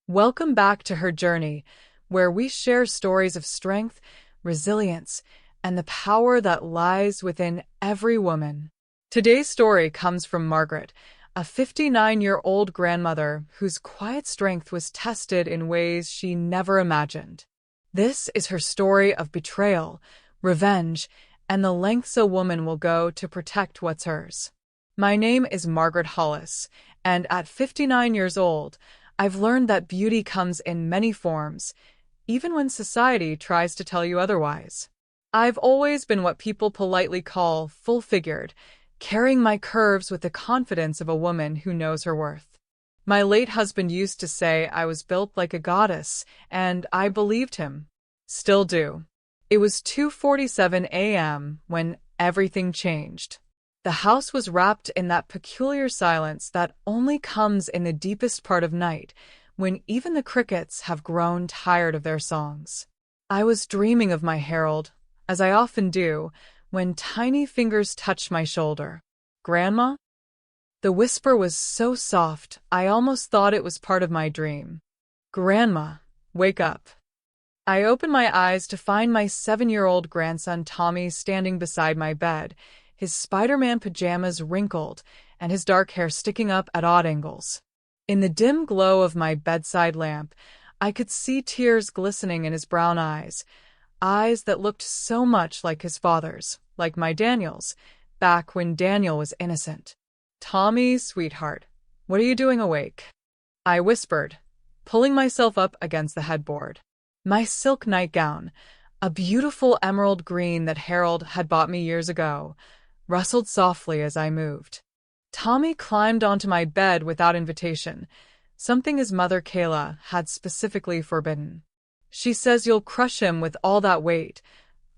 Welcome back to Her Journey, where we share stories of strength, resilience, and the power that lies within every woman. Today's story comes from Margaret, a 59-year-old grandmother whose quiet strength was tested in ways she never imagined. This is her story of betrayal, revenge, and the lengths a woman will go to protect what's hers. My name is Margaret Hollis, and at 59 years old, I've learned that beauty comes in many forms, even when society tries to tell you otherwise. I've always been what people politely call full-figured, carrying my curves with the confidence of a woman who knows her worth. My late husband used to say I was built like a goddess, and I believed him. Still do. It was 2:47 a.m. when everything changed. The house was wrapped in that peculiar silence that only comes in the deepest part of night, when even the crickets have grown tired of their songs. I was dreaming of my Harold, as I often do, when tiny fingers touched my shoulder. "Grandma?" The whisper was so soft, I almost thought it was part of my dream. "Grandma, wake up." I opened my eyes to find my 7-year-old grandson Tommy standing beside my bed, his Spider-Man pajamas wrinkled and his dark hair sticking up at odd angles. In the dim glow of my bedside lamp, I could see tears glistening in his brown eyes that looked so much like his father's, like my Daniel's, back when Daniel was innocent. "Tommy, sweetheart, what are you doing awake?" I whispered, pulling myself up against the headboard. My silk nightgown, a beautiful emerald green that Harold had bought me years ago, rustled softly as I moved. Tommy climbed onto my bed without invitation, something his mother Kayla had specifically forbidden. "She says you'll crush him with all that weight,"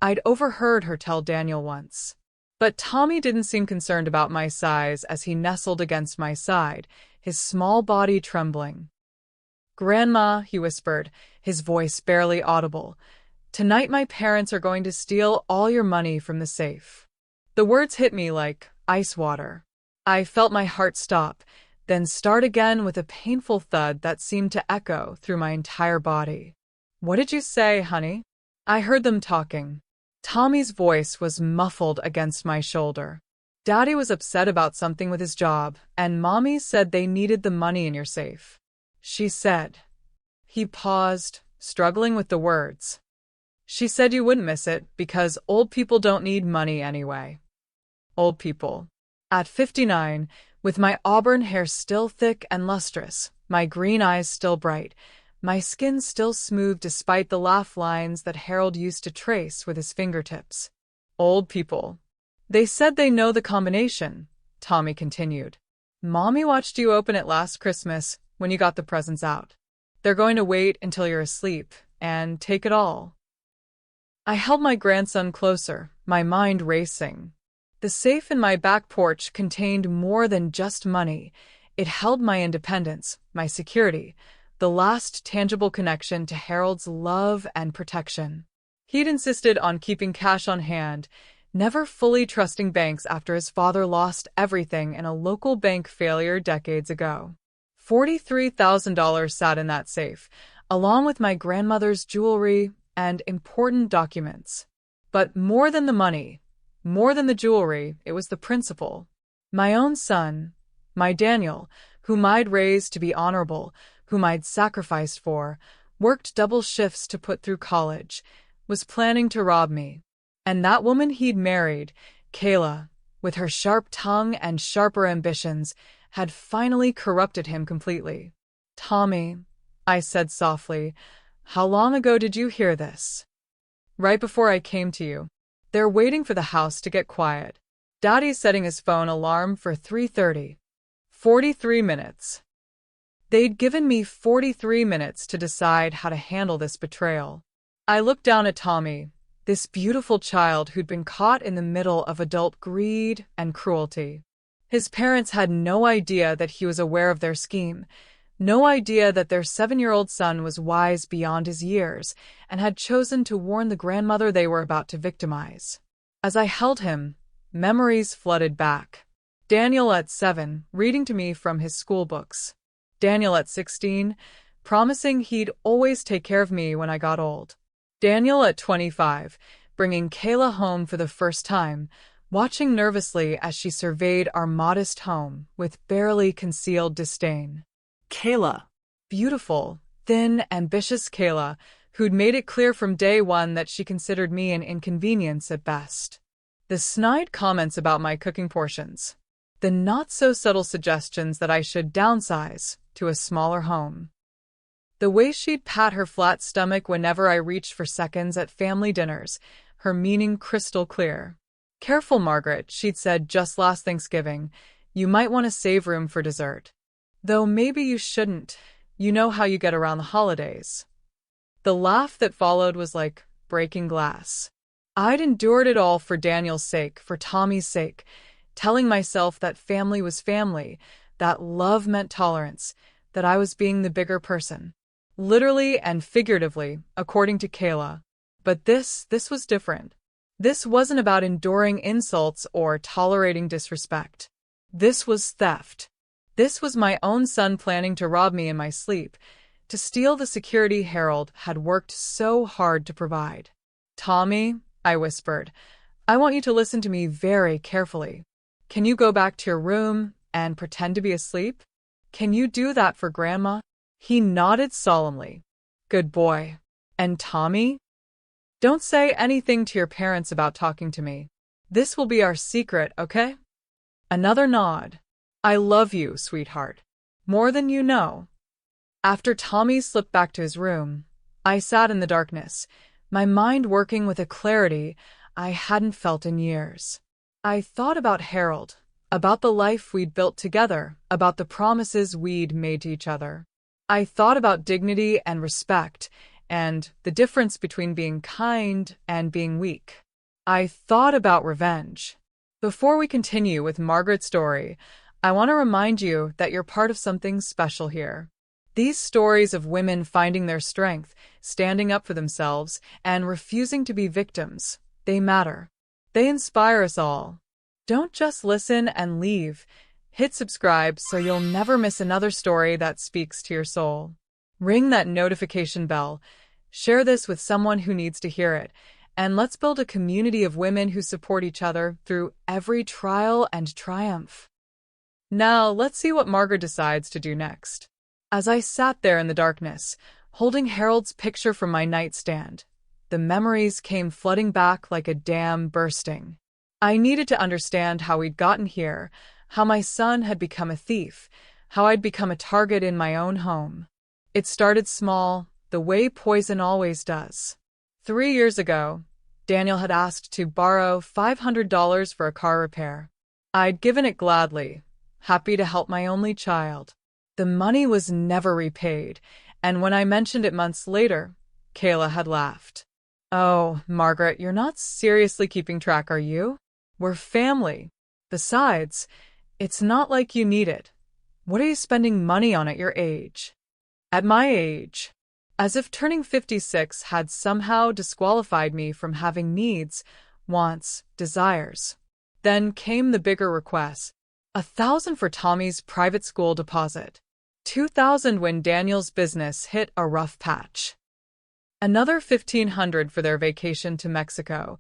I'd overheard her tell Daniel once. But Tommy didn't seem concerned about my size as he nestled against my side, his small body trembling. "Grandma," he whispered, his voice barely audible, "tonight my parents are going to steal all your money from the safe." The words hit me like ice water. I felt my heart stop, then start again with a painful thud that seemed to echo through my entire body. "What did you say, honey?" I heard them talking. Tommy's voice was muffled against my shoulder. "Daddy was upset about something with his job, and Mommy said they needed the money in your safe. She said." He paused, struggling with the words. "She said you wouldn't miss it because old people don't need money anyway." Old people. At 59, with my auburn hair still thick and lustrous, my green eyes still bright, my skin still smooth despite the laugh lines that Harold used to trace with his fingertips. "Old people. They said they know the combination," Tommy continued. "Mommy watched you open it last Christmas when you got the presents out. They're going to wait until you're asleep and take it all." I held my grandson closer, my mind racing. The safe in my back porch contained more than just money. It held my independence, my security, the last tangible connection to Harold's love and protection. He'd insisted on keeping cash on hand, never fully trusting banks after his father lost everything in a local bank failure decades ago. $43,000 sat in that safe, along with my grandmother's jewelry and important documents. But more than the money, more than the jewelry, it was the principle. My own son, my Daniel, whom I'd raised to be honorable, whom I'd sacrificed for, worked double shifts to put through college, was planning to rob me. And that woman he'd married, Kayla, with her sharp tongue and sharper ambitions, had finally corrupted him completely. "Tommy," I said softly, "how long ago did you hear this?" "Right before I came to you. They're waiting for the house to get quiet. Daddy's setting his phone alarm for 3:30. 43 minutes. They'd given me 43 minutes to decide how to handle this betrayal. I looked down at Tommy, this beautiful child who'd been caught in the middle of adult greed and cruelty. His parents had no idea that he was aware of their scheme, no idea that their 7-year-old son was wise beyond his years and had chosen to warn the grandmother they were about to victimize. As I held him, memories flooded back. Daniel at 7, reading to me from his school books. Daniel at 16, promising he'd always take care of me when I got old. Daniel at 25, bringing Kayla home for the first time, watching nervously as she surveyed our modest home with barely concealed disdain. Kayla. Beautiful, thin, ambitious Kayla, who'd made it clear from day one that she considered me an inconvenience at best. The snide comments about my cooking portions. The not-so-subtle suggestions that I should downsize to a smaller home. The way she'd pat her flat stomach whenever I reached for seconds at family dinners, her meaning crystal clear. "Careful, Margaret," she'd said just last Thanksgiving. "You might want to save room for dessert. Though maybe you shouldn't. You know how you get around the holidays." The laugh that followed was like breaking glass. I'd endured it all for Daniel's sake, for Tommy's sake, telling myself that family was family, that love meant tolerance, that I was being the bigger person. Literally and figuratively, according to Kayla. But this was different. This wasn't about enduring insults or tolerating disrespect. This was theft. This was my own son planning to rob me in my sleep, to steal the security Harold had worked so hard to provide. "Tommy," I whispered, "I want you to listen to me very carefully. Can you go back to your room and pretend to be asleep? Can you do that for Grandma?" He nodded solemnly. "Good boy. And Tommy? Don't say anything to your parents about talking to me. This will be our secret, okay?" Another nod. "I love you, sweetheart. More than you know." After Tommy slipped back to his room, I sat in the darkness, my mind working with a clarity I hadn't felt in years. I thought about Harold, about the life we'd built together, about the promises we'd made to each other. I thought about dignity and respect, and the difference between being kind and being weak. I thought about revenge. Before we continue with Margaret's story, I want to remind you that you're part of something special here. These stories of women finding their strength, standing up for themselves, and refusing to be victims, they matter. They inspire us all. Don't just listen and leave. Hit subscribe so you'll never miss another story that speaks to your soul. Ring that notification bell. Share this with someone who needs to hear it. And let's build a community of women who support each other through every trial and triumph. Now, let's see what Margaret decides to do next. As I sat there in the darkness, holding Harold's picture from my nightstand, the memories came flooding back like a dam bursting. I needed to understand how we'd gotten here, how my son had become a thief, how I'd become a target in my own home. It started small, the way poison always does. 3 years ago, Daniel had asked to borrow $500 for a car repair. I'd given it gladly, happy to help my only child. The money was never repaid, and when I mentioned it months later, Kayla had laughed. "Oh, Margaret, you're not seriously keeping track, are you? We're family. Besides, it's not like you need it. What are you spending money on at your age?" At my age. As if turning 56 had somehow disqualified me from having needs, wants, desires. Then came the bigger request. $1,000 for Tommy's private school deposit. $2,000 when Daniel's business hit a rough patch. Another $1,500 for their vacation to Mexico.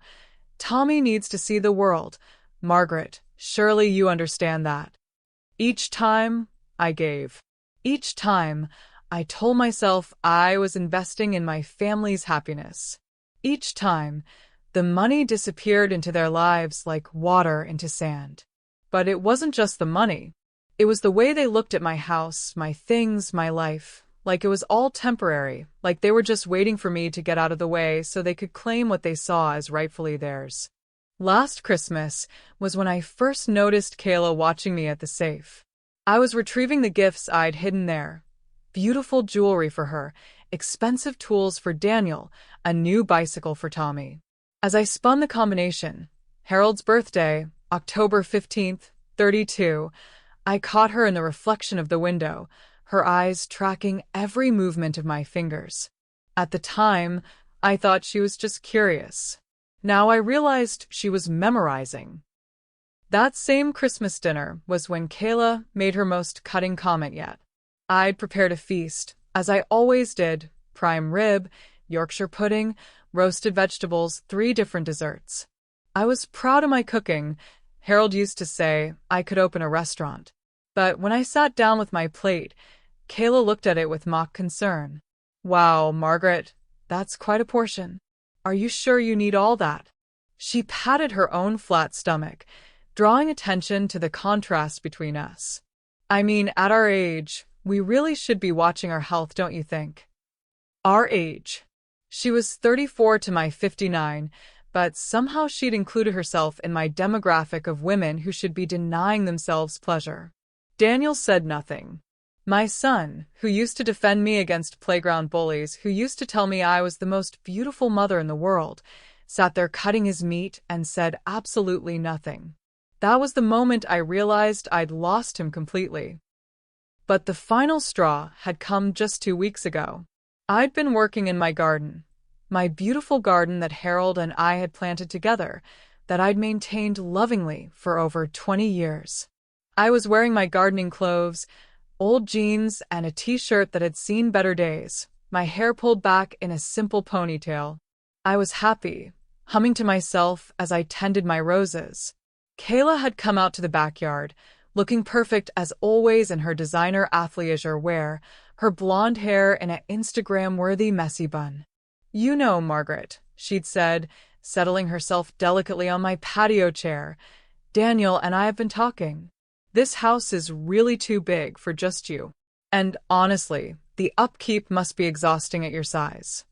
Tommy needs to see the world. Margaret, surely you understand that. Each time, I gave. Each time, I told myself I was investing in my family's happiness. Each time, the money disappeared into their lives like water into sand. But it wasn't just the money. It was the way they looked at my house, my things, my life, like it was all temporary, like they were just waiting for me to get out of the way so they could claim what they saw as rightfully theirs. Last Christmas was when I first noticed Kayla watching me at the safe. I was retrieving the gifts I'd hidden there. Beautiful jewelry for her, expensive tools for Daniel, a new bicycle for Tommy. As I spun the combination, Harold's birthday, October 15th, 32, I caught her in the reflection of the window, her eyes tracking every movement of my fingers. At the time, I thought she was just curious. Now I realized she was memorizing. That same Christmas dinner was when Kayla made her most cutting comment yet. I'd prepared a feast, as I always did, prime rib, Yorkshire pudding, roasted vegetables, 3 different desserts. I was proud of my cooking. Harold used to say I could open a restaurant. But when I sat down with my plate, Kayla looked at it with mock concern. Wow, Margaret, that's quite a portion. Are you sure you need all that? She patted her own flat stomach, drawing attention to the contrast between us. I mean, at our age, we really should be watching our health, don't you think? Our age. She was 34 to my 59, but somehow she'd included herself in my demographic of women who should be denying themselves pleasure. Daniel said nothing. My son, who used to defend me against playground bullies, who used to tell me I was the most beautiful mother in the world, sat there cutting his meat and said absolutely nothing. That was the moment I realized I'd lost him completely. But the final straw had come just 2 weeks ago. I'd been working in my garden, my beautiful garden that Harold and I had planted together, that I'd maintained lovingly for over 20 years. I was wearing my gardening clothes, old jeans, and a t-shirt that had seen better days, my hair pulled back in a simple ponytail. I was happy, humming to myself as I tended my roses. Kayla had come out to the backyard, looking perfect as always in her designer athleisure wear, her blonde hair in an Instagram-worthy messy bun. You know, Margaret, she'd said, settling herself delicately on my patio chair. Daniel and I have been talking. This house is really too big for just you. And honestly, the upkeep must be exhausting at your size.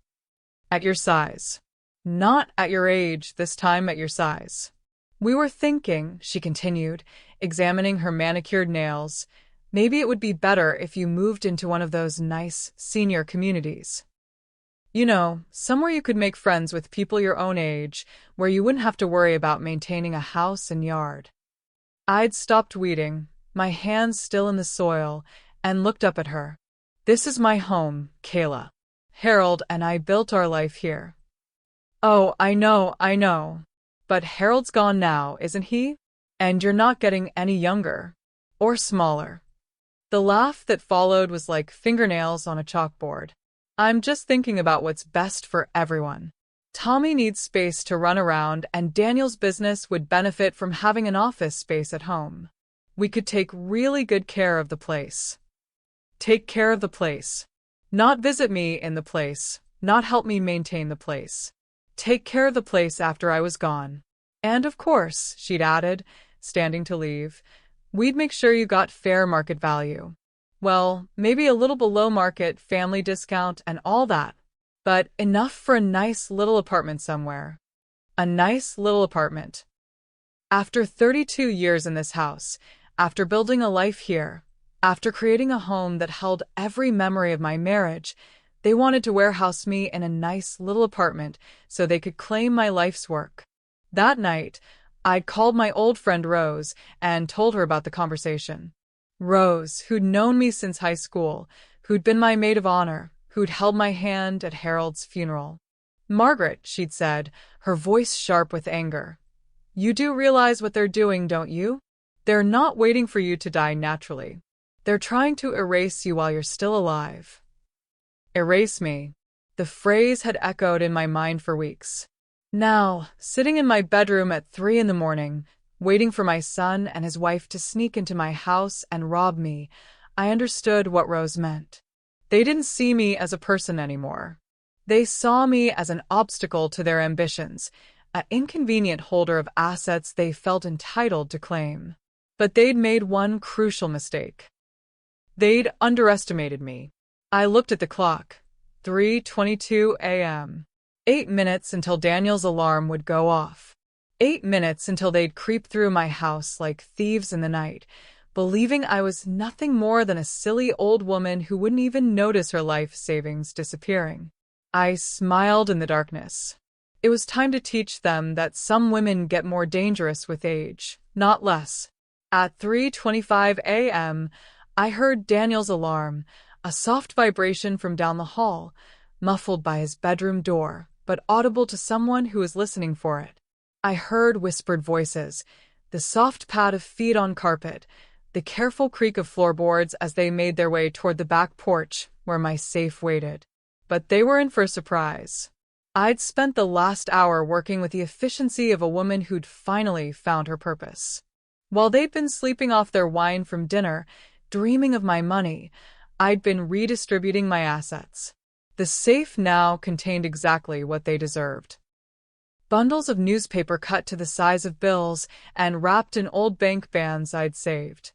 At your size. Not at your age, this time at your size. We were thinking, she continued, examining her manicured nails, maybe it would be better if you moved into one of those nice senior communities. You know, somewhere you could make friends with people your own age, where you wouldn't have to worry about maintaining a house and yard. I'd stopped weeding, my hands still in the soil, and looked up at her. This is my home, Kayla. Harold and I built our life here. Oh, I know. But Harold's gone now, isn't he? And you're not getting any younger. Or smaller. The laugh that followed was like fingernails on a chalkboard. I'm just thinking about what's best for everyone. Tommy needs space to run around, and Daniel's business would benefit from having an office space at home. We could take really good care of the place. Take care of the place. Not visit me in the place, not help me maintain the place. Take care of the place after I was gone. And of course, she'd added, standing to leave, we'd make sure you got fair market value. Well, maybe a little below market, family discount, and all that. But enough for a nice little apartment somewhere. A nice little apartment. After 32 years in this house, after building a life here, after creating a home that held every memory of my marriage, they wanted to warehouse me in a nice little apartment so they could claim my life's work. That night, I'd called my old friend Rose and told her about the conversation. Rose, who'd known me since high school, who'd been my maid of honor, who'd held my hand at Harold's funeral. Margaret, she'd said, her voice sharp with anger. You do realize what they're doing, don't you? They're not waiting for you to die naturally. They're trying to erase you while you're still alive. Erase me. The phrase had echoed in my mind for weeks. Now, sitting in my bedroom at 3 a.m, waiting for my son and his wife to sneak into my house and rob me, I understood what Rose meant. They didn't see me as a person anymore. They saw me as an obstacle to their ambitions, an inconvenient holder of assets they felt entitled to claim. But they'd made one crucial mistake. They'd underestimated me. I looked at the clock. 3:22 a.m. 8 minutes until Daniel's alarm would go off. 8 minutes until they'd creep through my house like thieves in the night, believing I was nothing more than a silly old woman who wouldn't even notice her life savings disappearing. I smiled in the darkness. It was time to teach them that some women get more dangerous with age, not less. At 3:25 a.m., I heard Daniel's alarm, a soft vibration from down the hall, muffled by his bedroom door, but audible to someone who was listening for it. I heard whispered voices, the soft pad of feet on carpet, the careful creak of floorboards as they made their way toward the back porch, where my safe waited. But they were in for a surprise. I'd spent the last hour working with the efficiency of a woman who'd finally found her purpose. While they'd been sleeping off their wine from dinner, dreaming of my money, I'd been redistributing my assets. The safe now contained exactly what they deserved. Bundles of newspaper cut to the size of bills and wrapped in old bank bands I'd saved.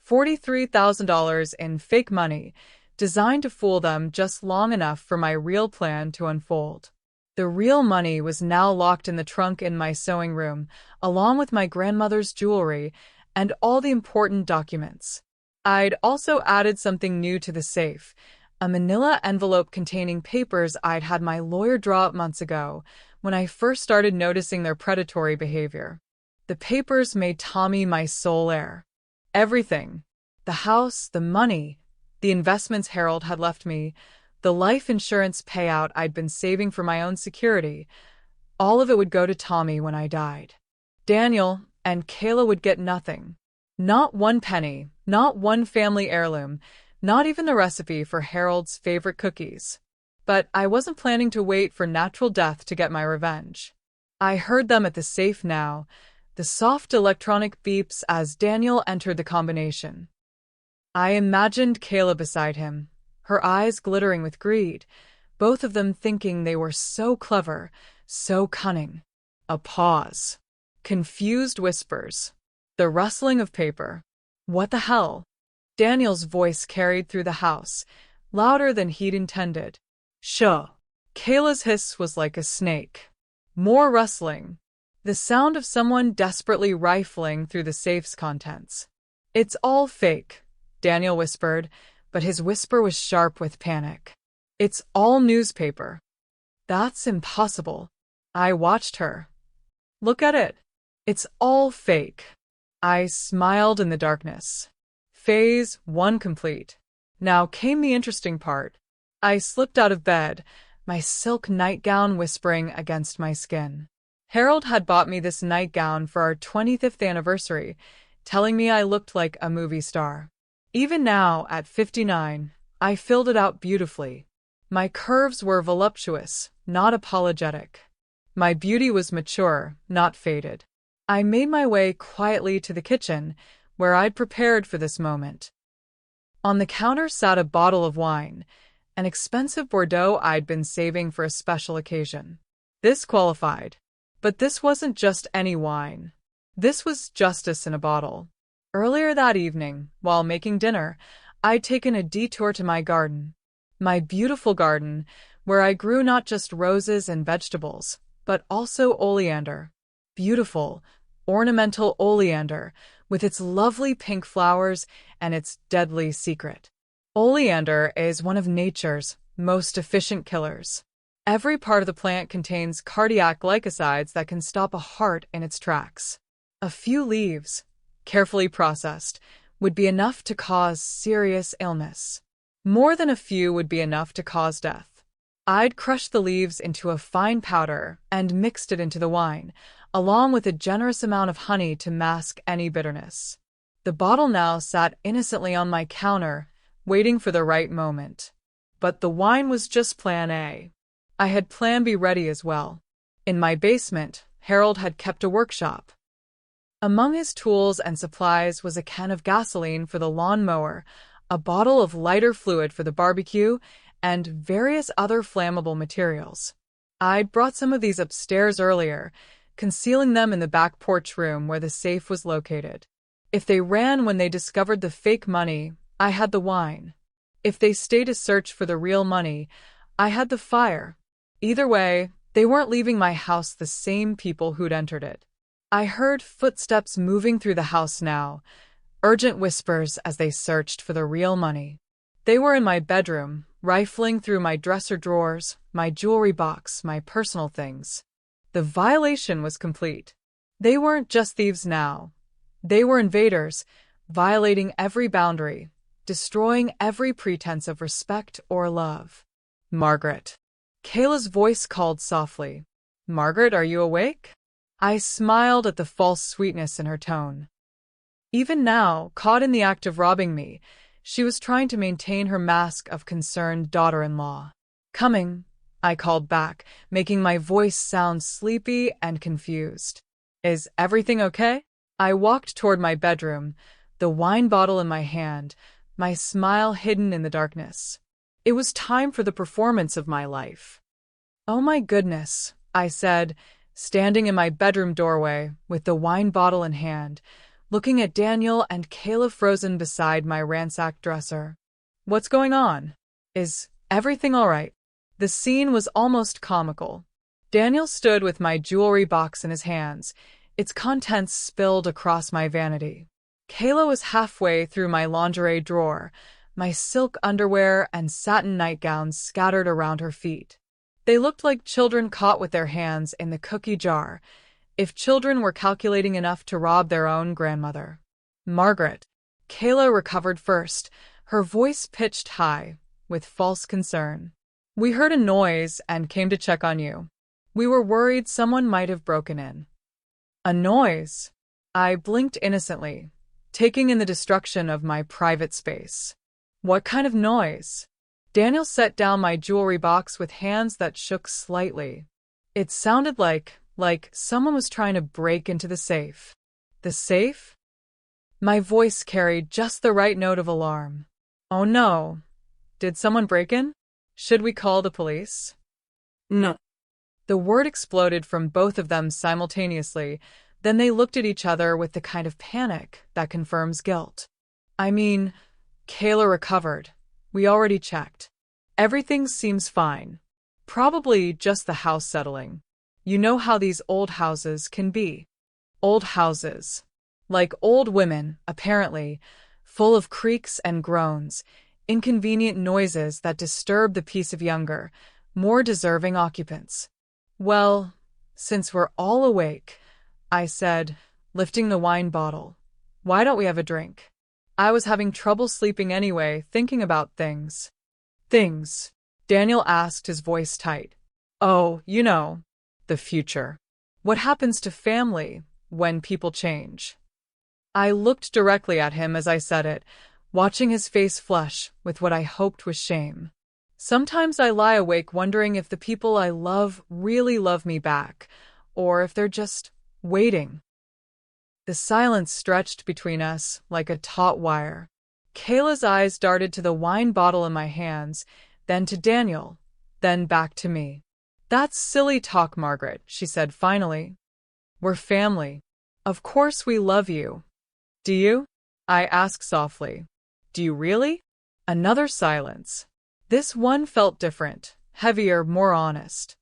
$43,000 in fake money, designed to fool them just long enough for my real plan to unfold. The real money was now locked in the trunk in my sewing room, along with my grandmother's jewelry and all the important documents. I'd also added something new to the safe, a manila envelope containing papers I'd had my lawyer draw up months ago, when I first started noticing their predatory behavior. The papers made Tommy my sole heir. Everything. The house, the money, the investments Harold had left me, the life insurance payout I'd been saving for my own security, all of it would go to Tommy when I died. Daniel and Kayla would get nothing. Not one penny, not one family heirloom, not even the recipe for Harold's favorite cookies. But I wasn't planning to wait for natural death to get my revenge. I heard them at the safe now, the soft electronic beeps as Daniel entered the combination. I imagined Kayla beside him, her eyes glittering with greed, both of them thinking they were so clever, so cunning. A pause. Confused whispers. The rustling of paper. What the hell? Daniel's voice carried through the house, louder than he'd intended. Shh. Kayla's hiss was like a snake. More rustling. The sound of someone desperately rifling through the safe's contents. It's all fake, Daniel whispered, but his whisper was sharp with panic. It's all newspaper. That's impossible. I watched her. Look at it. It's all fake. I smiled in the darkness. Phase 1 complete. Now came the interesting part. I slipped out of bed, my silk nightgown whispering against my skin. Harold had bought me this nightgown for our 25th anniversary, telling me I looked like a movie star. Even now, at 59, I filled it out beautifully. My curves were voluptuous, not apologetic. My beauty was mature, not faded. I made my way quietly to the kitchen, where I'd prepared for this moment. On the counter sat a bottle of wine, an expensive Bordeaux I'd been saving for a special occasion. This qualified. But this wasn't just any wine. This was justice in a bottle. Earlier that evening, while making dinner, I'd taken a detour to my garden. My beautiful garden, where I grew not just roses and vegetables, but also oleander. Beautiful, ornamental oleander, with its lovely pink flowers and its deadly secret. Oleander is one of nature's most efficient killers. Every part of the plant contains cardiac glycosides that can stop a heart in its tracks. A few leaves, carefully processed, would be enough to cause serious illness. More than a few would be enough to cause death. I'd crushed the leaves into a fine powder and mixed it into the wine, along with a generous amount of honey to mask any bitterness. The bottle now sat innocently on my counter, waiting for the right moment. But the wine was just plan A. I had plan B ready as well. In my basement, Harold had kept a workshop. Among his tools and supplies was a can of gasoline for the lawnmower, a bottle of lighter fluid for the barbecue, and various other flammable materials. I'd brought some of these upstairs earlier, concealing them in the back porch room where the safe was located. If they ran when they discovered the fake money, I had the wine. If they stayed to search for the real money, I had the fire. Either way, they weren't leaving my house the same people who'd entered it. I heard footsteps moving through the house now, urgent whispers as they searched for the real money. They were in my bedroom, rifling through my dresser drawers, my jewelry box, my personal things. The violation was complete. They weren't just thieves now. They were invaders, violating every boundary, destroying every pretense of respect or love. Margaret. Kayla's voice called softly. Margaret, are you awake? I smiled at the false sweetness in her tone. Even now, caught in the act of robbing me, She was trying to maintain her mask of concerned daughter-in-law. "Coming," I called back, making my voice sound sleepy and confused. "Is everything okay?" I walked toward my bedroom, the wine bottle in my hand, my smile hidden in the darkness. It was time for the performance of my life. "Oh my goodness," I said, standing in my bedroom doorway with the wine bottle in hand, looking at Daniel and Kayla frozen beside my ransacked dresser. "What's going on? Is everything all right?" The scene was almost comical. Daniel stood with my jewelry box in his hands, its contents spilled across my vanity. Kayla was halfway through my lingerie drawer, my silk underwear and satin nightgowns scattered around her feet. They looked like children caught with their hands in the cookie jar, if children were calculating enough to rob their own grandmother. "Margaret." Kayla recovered first, her voice pitched high, with false concern. "We heard a noise and came to check on you. We were worried someone might have broken in." "A noise?" I blinked innocently, taking in the destruction of my private space. "What kind of noise?" Daniel set down my jewelry box with hands that shook slightly. "It sounded like someone was trying to break into the safe." "The safe?" My voice carried just the right note of alarm. "Oh no. Did someone break in? Should we call the police?" No. The word exploded from both of them simultaneously. Then they looked at each other with the kind of panic that confirms guilt. "I mean, Kayla recovered. We already checked. Everything seems fine. Probably just the house settling. You know how these old houses can be." Old houses. Like old women, apparently, full of creaks and groans, inconvenient noises that disturb the peace of younger, more deserving occupants. "Well, since we're all awake," I said, lifting the wine bottle, "why don't we have a drink?" I was having trouble sleeping anyway, thinking about things. "Things?" Daniel asked, his voice tight. "Oh, you know, the future. What happens to family when people change?" I looked directly at him as I said it, watching his face flush with what I hoped was shame. Sometimes I lie awake wondering if the people I love really love me back, or if they're just waiting. The silence stretched between us like a taut wire. Kayla's eyes darted to the wine bottle in my hands, then to Daniel, then back to me. "That's silly talk, Margaret," she said finally. "We're family. Of course we love you." "Do you?" I asked softly. "Do you really?" Another silence. This one felt different, heavier, more honest.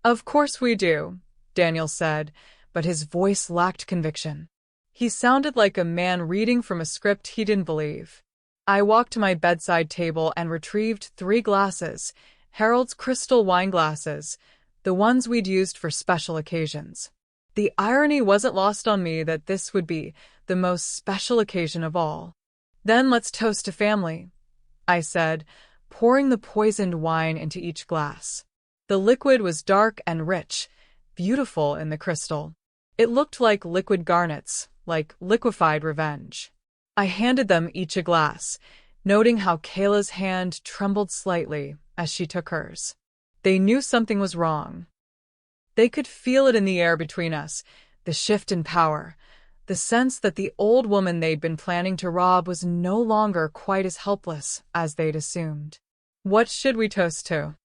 "Of course we do," Daniel said, but his voice lacked conviction. He sounded like a man reading from a script he didn't believe. I walked to my bedside table and retrieved 3 glasses, Harold's crystal wine glasses, the ones we'd used for special occasions. The irony wasn't lost on me that this would be the most special occasion of all. "Then let's toast to family," I said, pouring the poisoned wine into each glass. The liquid was dark and rich, beautiful in the crystal. It looked like liquid garnets, like liquefied revenge. I handed them each a glass, noting how Kayla's hand trembled slightly as she took hers. They knew something was wrong. They could feel it in the air between us, the shift in power, the sense that the old woman they'd been planning to rob was no longer quite as helpless as they'd assumed. "What should we toast to?"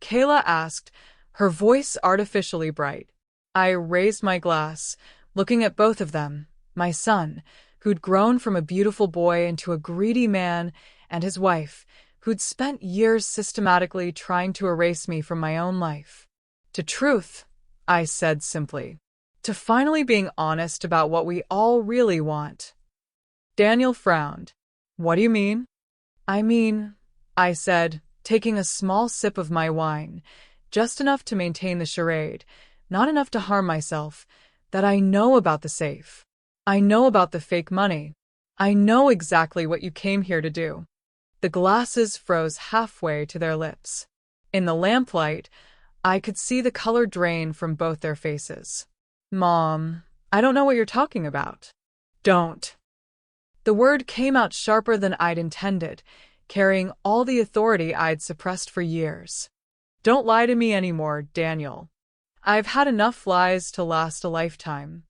Kayla asked, her voice artificially bright. I raised my glass, looking at both of them, my son, who'd grown from a beautiful boy into a greedy man, and his wife, who'd spent years systematically trying to erase me from my own life. "To truth," I said simply. "To finally being honest about what we all really want." Daniel frowned. "What do you mean?" "I mean," I said, taking a small sip of my wine, just enough to maintain the charade, not enough to harm myself, that I know about the safe. I know about the fake money. I know exactly what you came here to do. The glasses froze halfway to their lips. In the lamplight, I could see the color drain from both their faces. "Mom, I don't know what you're talking about." "Don't." The word came out sharper than I'd intended, carrying all the authority I'd suppressed for years. Don't lie to me anymore, Daniel. I've had enough lies to last a lifetime.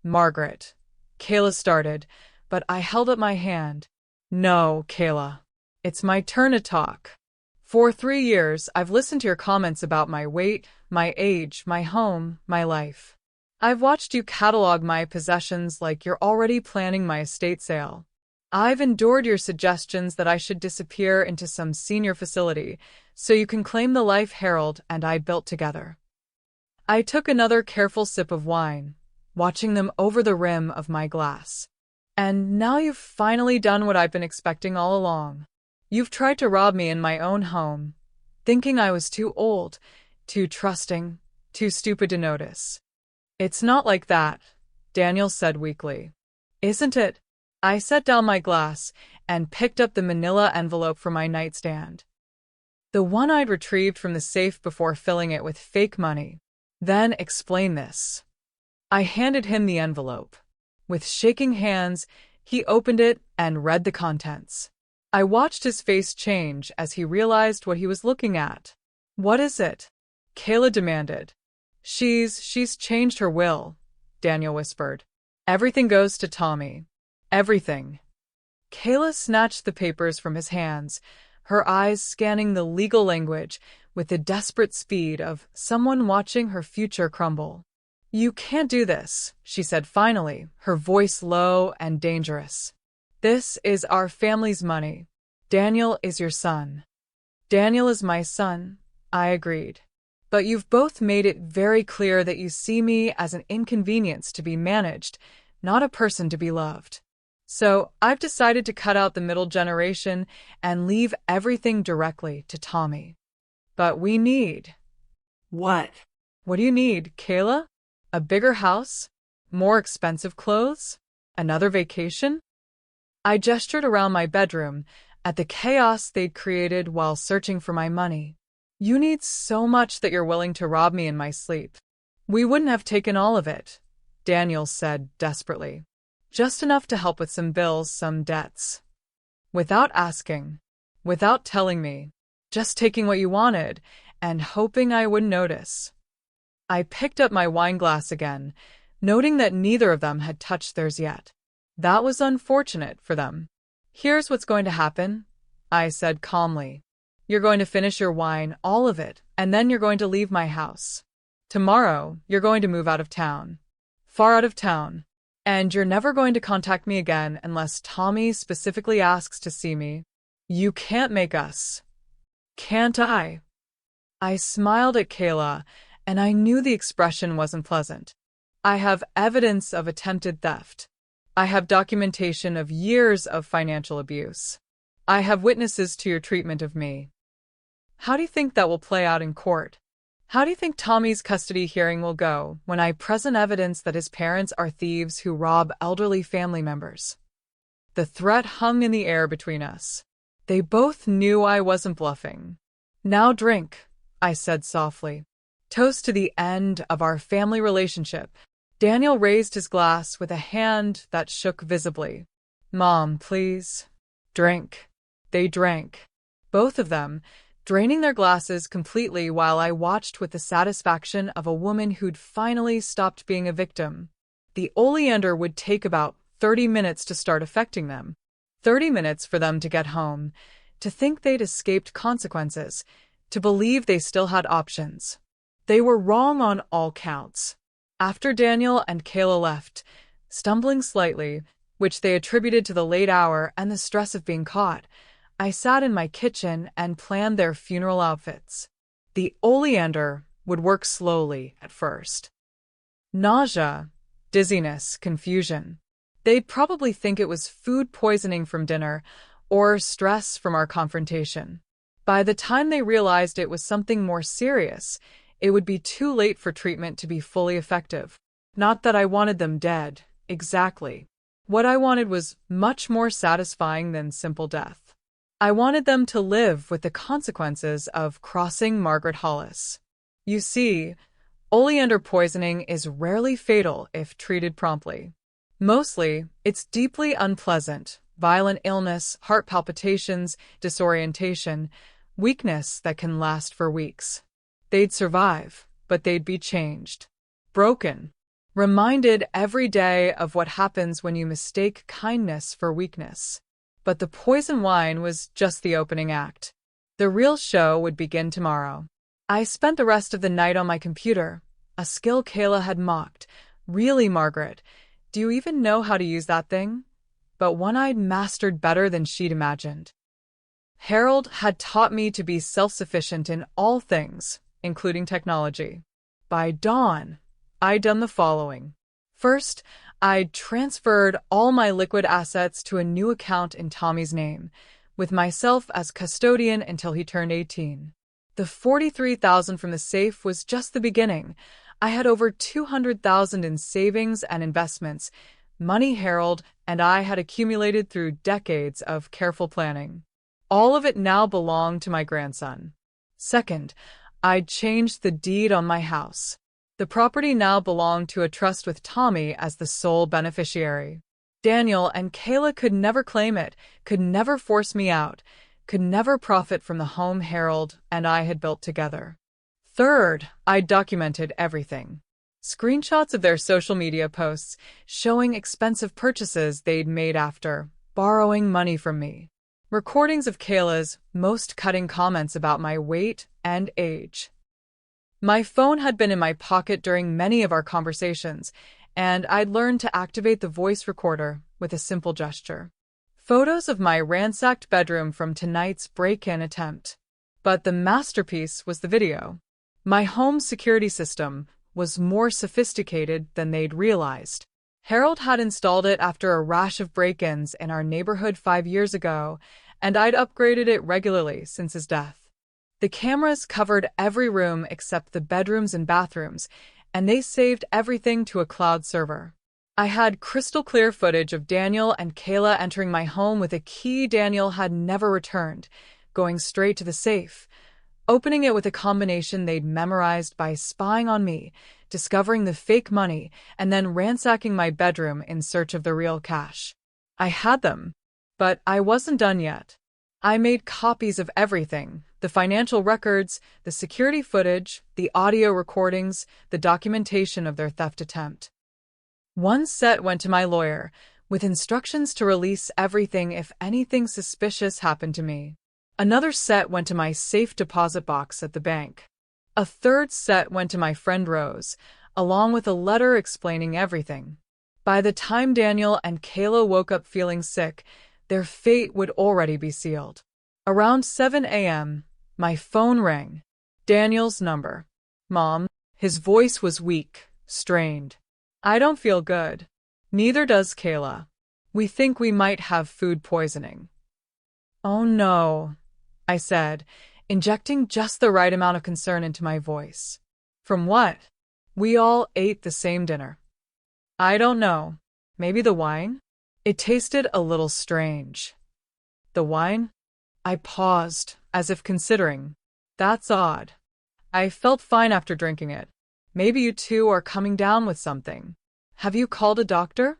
Margaret. Kayla started, but I held up my hand. No, Kayla. It's my turn to talk. For 3 years, I've listened to your comments about my weight, my age, my home, my life. I've watched you catalog my possessions like you're already planning my estate sale. I've endured your suggestions that I should disappear into some senior facility so you can claim the life Harold and I built together. I took another careful sip of wine, watching them over the rim of my glass. And now you've finally done what I've been expecting all along. You've tried to rob me in my own home, thinking I was too old, too trusting, too stupid to notice. It's not like that, Daniel said weakly. Isn't it? I set down my glass and picked up the manila envelope from my nightstand. The one I'd retrieved from the safe before filling it with fake money. Then explain this. I handed him the envelope. With shaking hands, he opened it and read the contents. I watched his face change as he realized what he was looking at. What is it? Kayla demanded. She's changed her will, Daniel whispered. Everything goes to Tommy. Everything. Kayla snatched the papers from his hands, her eyes scanning the legal language with the desperate speed of someone watching her future crumble. You can't do this, she said finally, her voice low and dangerous. This is our family's money. Daniel is your son. Daniel is my son, I agreed. But you've both made it very clear that you see me as an inconvenience to be managed, not a person to be loved. So I've decided to cut out the middle generation and leave everything directly to Tommy. But we need... What? What do you need, Kayla? A bigger house? More expensive clothes? Another vacation? I gestured around my bedroom at the chaos they'd created while searching for my money. You need so much that you're willing to rob me in my sleep. We wouldn't have taken all of it, Daniel said desperately. Just enough to help with some bills, some debts. Without asking, without telling me, just taking what you wanted and hoping I wouldn't notice. I picked up my wine glass again, noting that neither of them had touched theirs yet. That was unfortunate for them. Here's what's going to happen, I said calmly. You're going to finish your wine, all of it, and then you're going to leave my house. Tomorrow, you're going to move out of town. Far out of town. And you're never going to contact me again unless Tommy specifically asks to see me. You can't make us. Can't I? I smiled at Kayla, and I knew the expression wasn't pleasant. I have evidence of attempted theft. I have documentation of years of financial abuse. I have witnesses to your treatment of me. How do you think that will play out in court? How do you think Tommy's custody hearing will go when I present evidence that his parents are thieves who rob elderly family members? The threat hung in the air between us. They both knew I wasn't bluffing. Now drink, I said softly. Toast to the end of our family relationship. Daniel raised his glass with a hand that shook visibly. Mom, please. Drink. They drank. Both of them, draining their glasses completely while I watched with the satisfaction of a woman who'd finally stopped being a victim. The oleander would take about 30 minutes to start affecting them. 30 minutes for them to get home, to think they'd escaped consequences, to believe they still had options. They were wrong on all counts. After Daniel and Kayla left, stumbling slightly, which they attributed to the late hour and the stress of being caught, I sat in my kitchen and planned their funeral outfits. The oleander would work slowly at first. Nausea, dizziness, confusion. They'd probably think it was food poisoning from dinner or stress from our confrontation. By the time they realized it was something more serious, it would be too late for treatment to be fully effective. Not that I wanted them dead, exactly. What I wanted was much more satisfying than simple death. I wanted them to live with the consequences of crossing Margaret Hollis. You see, oleander poisoning is rarely fatal if treated promptly. Mostly, it's deeply unpleasant, violent illness, heart palpitations, disorientation, weakness that can last for weeks. They'd survive, but they'd be changed. Broken. Reminded every day of what happens when you mistake kindness for weakness. But the poison wine was just the opening act. The real show would begin tomorrow. I spent the rest of the night on my computer, a skill Kayla had mocked. Really, Margaret, do you even know how to use that thing? But one I'd mastered better than she'd imagined. Harold had taught me to be self-sufficient in all things, including technology. By dawn, I'd done the following. First, I'd transferred all my liquid assets to a new account in Tommy's name, with myself as custodian until he turned 18. The $43,000 from the safe was just the beginning. I had over $200,000 in savings and investments, money Harold and I had accumulated through decades of careful planning. All of it now belonged to my grandson. Second, I'd changed the deed on my house. The property now belonged to a trust with Tommy as the sole beneficiary. Daniel and Kayla could never claim it, could never force me out, could never profit from the home Harold and I had built together. Third, I documented everything. Screenshots of their social media posts showing expensive purchases they'd made after borrowing money from me. Recordings of Kayla's most cutting comments about my weight and age. My phone had been in my pocket during many of our conversations, and I'd learned to activate the voice recorder with a simple gesture. Photos of my ransacked bedroom from tonight's break-in attempt. But the masterpiece was the video. My home security system was more sophisticated than they'd realized. Harold had installed it after a rash of break-ins in our neighborhood 5 years ago, and I'd upgraded it regularly since his death. The cameras covered every room except the bedrooms and bathrooms, and they saved everything to a cloud server. I had crystal-clear footage of Daniel and Kayla entering my home with a key Daniel had never returned, going straight to the safe, opening it with a combination they'd memorized by spying on me, discovering the fake money, and then ransacking my bedroom in search of the real cash. I had them, but I wasn't done yet. I made copies of everything, the financial records, the security footage, the audio recordings, the documentation of their theft attempt. One set went to my lawyer, with instructions to release everything if anything suspicious happened to me. Another set went to my safe deposit box at the bank. A third set went to my friend Rose, along with a letter explaining everything. By the time Daniel and Kayla woke up feeling sick, their fate would already be sealed. Around 7 a.m., my phone rang. Daniel's number. Mom. His voice was weak, strained. I don't feel good. Neither does Kayla. We think we might have food poisoning. Oh no, I said, injecting just the right amount of concern into my voice. From what? We all ate the same dinner. I don't know. Maybe the wine? It tasted a little strange. The wine? I paused, as if considering. That's odd. I felt fine after drinking it. Maybe you two are coming down with something. Have you called a doctor?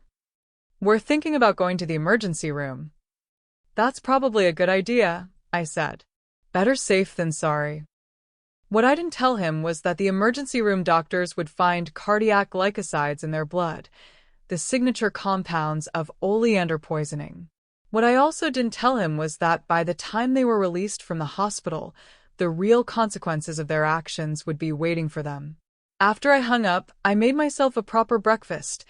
We're thinking about going to the emergency room. That's probably a good idea, I said. Better safe than sorry. What I didn't tell him was that the emergency room doctors would find cardiac glycosides in their blood, the signature compounds of oleander poisoning. What I also didn't tell him was that by the time they were released from the hospital, the real consequences of their actions would be waiting for them. After I hung up, I made myself a proper breakfast: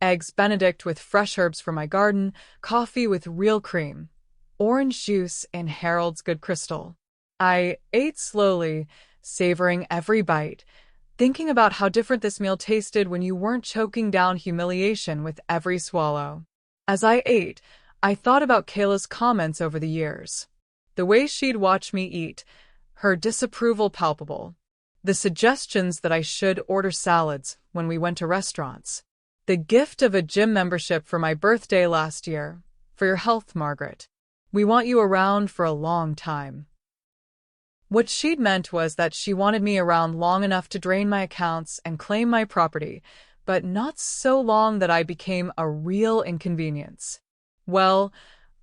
eggs Benedict with fresh herbs from my garden, coffee with real cream, orange juice in Harold's Good Crystal. I ate slowly, savoring every bite, thinking about how different this meal tasted when you weren't choking down humiliation with every swallow. As I ate, I thought about Kayla's comments over the years. The way she'd watch me eat, her disapproval palpable. The suggestions that I should order salads when we went to restaurants. The gift of a gym membership for my birthday last year. For your health, Margaret. We want you around for a long time. What she'd meant was that she wanted me around long enough to drain my accounts and claim my property, but not so long that I became a real inconvenience. Well,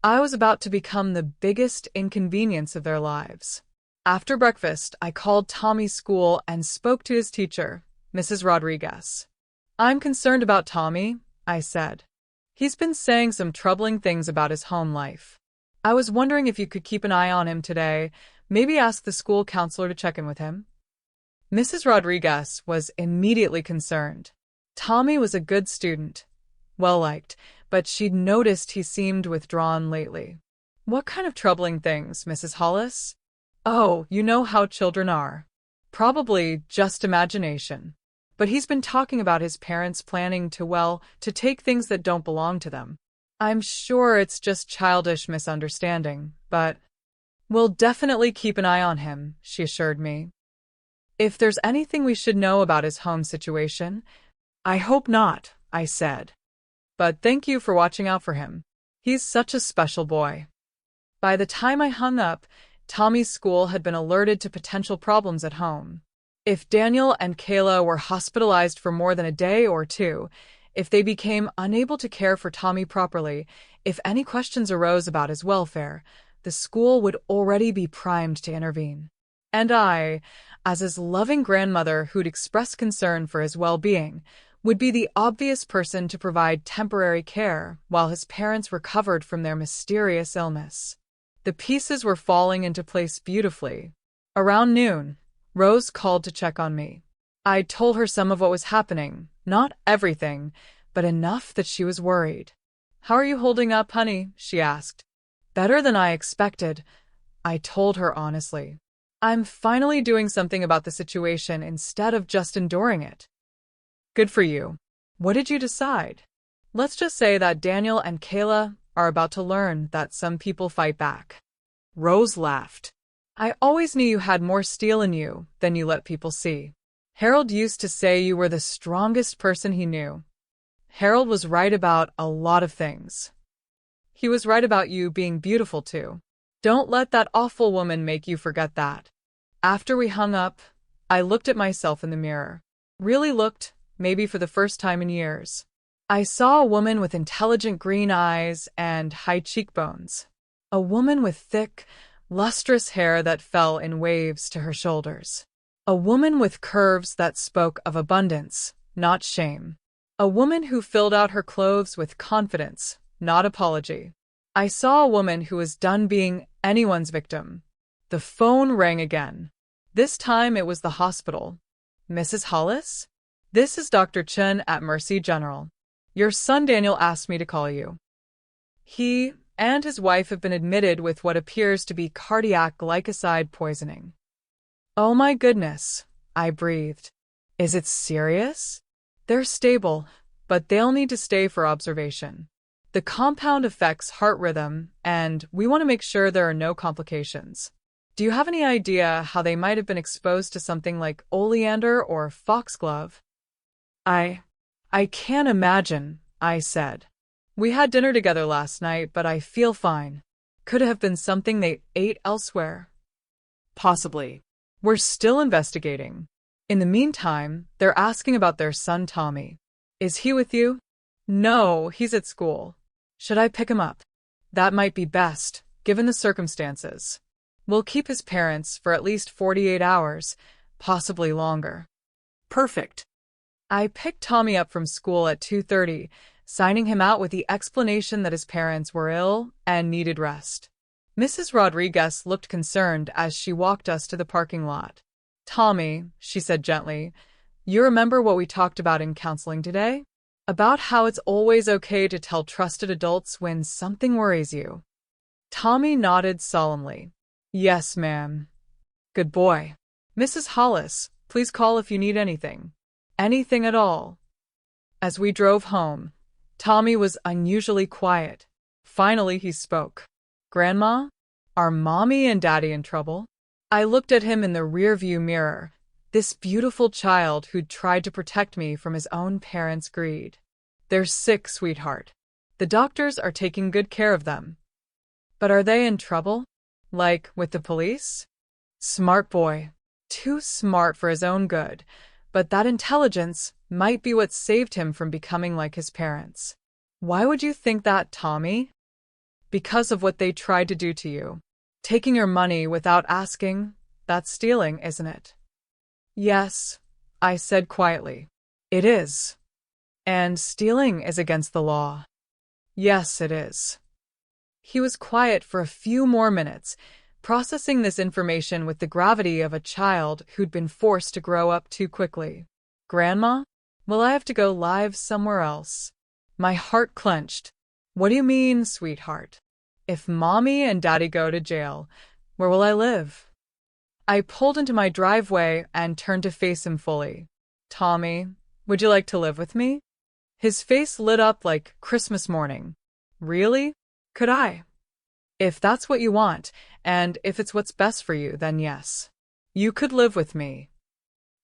I was about to become the biggest inconvenience of their lives. After breakfast, I called Tommy's school and spoke to his teacher, Mrs. Rodriguez. "I'm concerned about Tommy," I said. "He's been saying some troubling things about his home life. I was wondering if you could keep an eye on him today, maybe ask the school counselor to check in with him." Mrs. Rodriguez was immediately concerned. Tommy was a good student, well-liked, but she'd noticed he seemed withdrawn lately. "What kind of troubling things, Mrs. Hollis?" "Oh, you know how children are. Probably just imagination. But he's been talking about his parents planning to take things that don't belong to them. I'm sure it's just childish misunderstanding, but we'll definitely keep an eye on him," she assured me. "If there's anything we should know about his home situation." "I hope not," I said. "But thank you for watching out for him. He's such a special boy." By the time I hung up, Tommy's school had been alerted to potential problems at home. If Daniel and Kayla were hospitalized for more than a day or two, if they became unable to care for Tommy properly, if any questions arose about his welfare, the school would already be primed to intervene. And I, as his loving grandmother who'd expressed concern for his well-being, would be the obvious person to provide temporary care while his parents recovered from their mysterious illness. The pieces were falling into place beautifully. Around noon, Rose called to check on me. I told her some of what was happening, not everything, but enough that she was worried. "How are you holding up, honey?" she asked. "Better than I expected," I told her honestly. "I'm finally doing something about the situation instead of just enduring it." "Good for you. What did you decide?" "Let's just say that Daniel and Kayla are about to learn that some people fight back." Rose laughed. "I always knew you had more steel in you than you let people see. Harold used to say you were the strongest person he knew." Harold was right about a lot of things. He was right about you being beautiful too. Don't let that awful woman make you forget that. After we hung up, I looked at myself in the mirror. Really looked, maybe for the first time in years. I saw a woman with intelligent green eyes and high cheekbones. A woman with thick, lustrous hair that fell in waves to her shoulders. A woman with curves that spoke of abundance, not shame. A woman who filled out her clothes with confidence, not apology. I saw a woman who was done being anyone's victim. The phone rang again. This time it was the hospital. "Mrs. Hollis? This is Dr. Chen at Mercy General. Your son Daniel asked me to call you. He and his wife have been admitted with what appears to be cardiac glycoside poisoning." "Oh my goodness," I breathed. "Is it serious?" "They're stable, but they'll need to stay for observation. The compound affects heart rhythm, and we want to make sure there are no complications. Do you have any idea how they might have been exposed to something like oleander or foxglove?" I can't imagine," I said. "We had dinner together last night, but I feel fine. Could have been something they ate elsewhere." "Possibly. We're still investigating. In the meantime, they're asking about their son Tommy. Is he with you?" "No, he's at school. Should I pick him up?" "That might be best, given the circumstances. We'll keep his parents for at least 48 hours, possibly longer." "Perfect." I picked Tommy up from school at 2:30, signing him out with the explanation that his parents were ill and needed rest. Mrs. Rodriguez looked concerned as she walked us to the parking lot. "Tommy," she said gently, "you remember what we talked about in counseling today? About how it's always okay to tell trusted adults when something worries you." Tommy nodded solemnly. "Yes, ma'am." "Good boy. Mrs. Hollis, please call if you need anything. Anything at all." As we drove home, Tommy was unusually quiet. Finally he spoke. "Grandma, are Mommy and Daddy in trouble?" I looked at him in the rearview mirror, this beautiful child who'd tried to protect me from his own parents' greed. "They're sick, sweetheart. The doctors are taking good care of them." "But are they in trouble? Like, with the police?" Smart boy. Too smart for his own good, but that intelligence might be what saved him from becoming like his parents. Why would you think that, Tommy? Because of what they tried to do to you. Taking your money without asking, that's stealing, isn't it? Yes, I said quietly. It is. And stealing is against the law. Yes, it is. He was quiet for a few more minutes, processing this information with the gravity of a child who'd been forced to grow up too quickly. Grandma? Will I have to go live somewhere else? My heart clenched. What do you mean, sweetheart? If Mommy and Daddy go to jail, where will I live? I pulled into my driveway and turned to face him fully. Tommy, would you like to live with me? His face lit up like Christmas morning. Really? Could I? If that's what you want, and if it's what's best for you, then yes. You could live with me.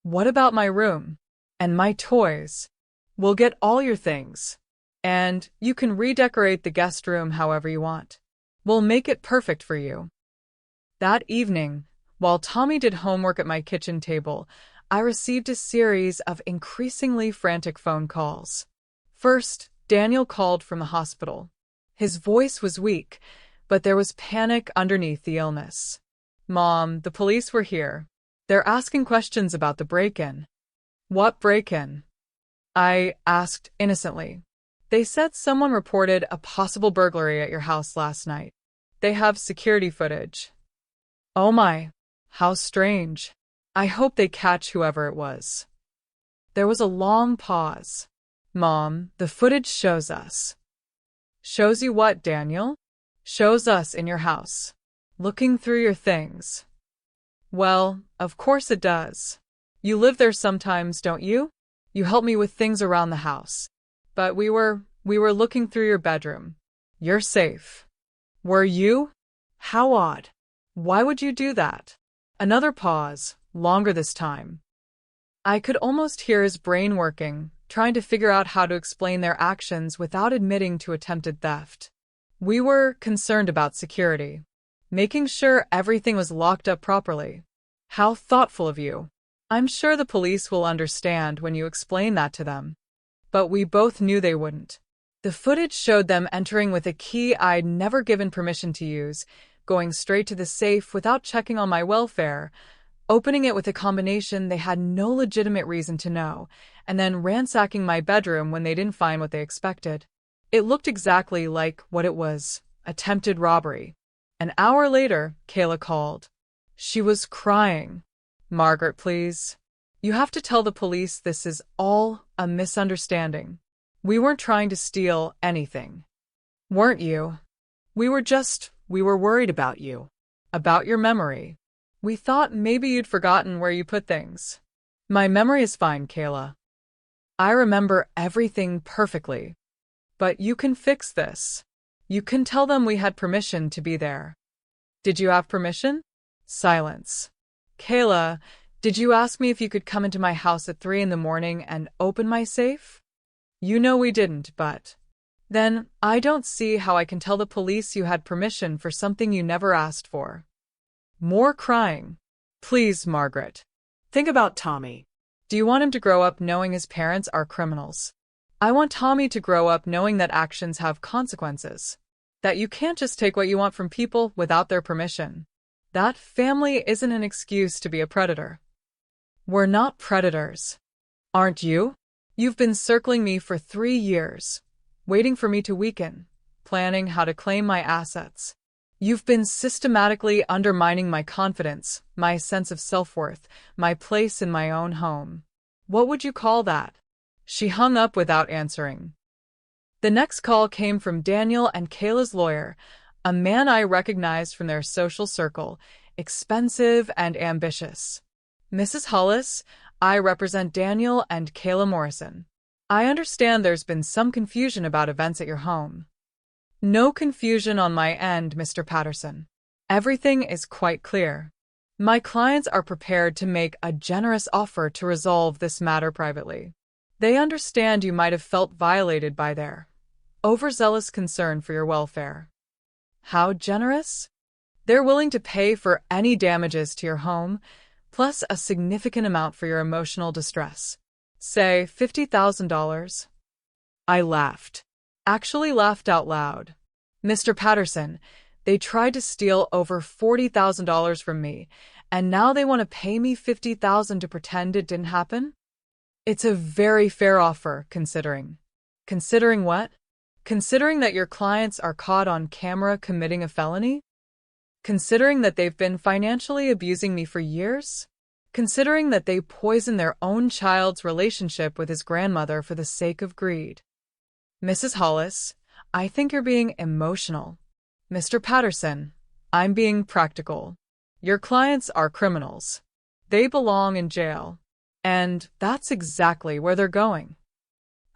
What about my room? And my toys? We'll get all your things. And you can redecorate the guest room however you want. We'll make it perfect for you. That evening, while Tommy did homework at my kitchen table, I received a series of increasingly frantic phone calls. First, Daniel called from the hospital. His voice was weak, but there was panic underneath the illness. Mom, the police were here. They're asking questions about the break-in. What break-in? I asked innocently. They said someone reported a possible burglary at your house last night. They have security footage. Oh my, how strange. I hope they catch whoever it was. There was a long pause. Mom, the footage shows us. Shows you what, Daniel? Shows us in your house. Looking through your things. Well, of course it does. You live there sometimes, don't you? You help me with things around the house. But we were looking through your bedroom. You're safe. Were you? How odd. Why would you do that? Another pause, longer this time. I could almost hear his brain working, trying to figure out how to explain their actions without admitting to attempted theft. We were concerned about security, making sure everything was locked up properly. How thoughtful of you. I'm sure the police will understand when you explain that to them. But we both knew they wouldn't. The footage showed them entering with a key I'd never given permission to use, going straight to the safe without checking on my welfare, opening it with a combination they had no legitimate reason to know, and then ransacking my bedroom when they didn't find what they expected. It looked exactly like what it was, attempted robbery. An hour later, Kayla called. She was crying. Margaret, please. You have to tell the police this is all a misunderstanding. We weren't trying to steal anything. Weren't you? We were worried about you. About your memory. We thought maybe you'd forgotten where you put things. My memory is fine, Kayla. I remember everything perfectly. But you can fix this. You can tell them we had permission to be there. Did you have permission? Silence. Kayla, did you ask me if you could come into my house at 3 a.m. and open my safe? You know we didn't, but... Then I don't see how I can tell the police you had permission for something you never asked for. More crying. Please, Margaret. Think about Tommy. Do you want him to grow up knowing his parents are criminals? I want Tommy to grow up knowing that actions have consequences. That you can't just take what you want from people without their permission. That family isn't an excuse to be a predator. We're not predators. Aren't you? You've been circling me for 3 years, waiting for me to weaken, planning how to claim my assets. You've been systematically undermining my confidence, my sense of self-worth, my place in my own home. What would you call that? She hung up without answering. The next call came from Daniel and Kayla's lawyer, a man I recognized from their social circle, expensive and ambitious. Mrs. Hollis, I represent Daniel and Kayla Morrison. I understand there's been some confusion about events at your home. No confusion on my end, Mr. Patterson. Everything is quite clear. My clients are prepared to make a generous offer to resolve this matter privately. They understand you might have felt violated by their overzealous concern for your welfare. How generous? They're willing to pay for any damages to your home, plus a significant amount for your emotional distress. Say $50,000. I laughed. Actually laughed out loud. Mr. Patterson, they tried to steal over $40,000 from me, and now they want to pay me $50,000 to pretend it didn't happen? It's a very fair offer, considering. Considering what? Considering that your clients are caught on camera committing a felony? Considering that they've been financially abusing me for years? Considering that they poisoned their own child's relationship with his grandmother for the sake of greed? Mrs. Hollis, I think you're being emotional. Mr. Patterson, I'm being practical. Your clients are criminals. They belong in jail. And that's exactly where they're going.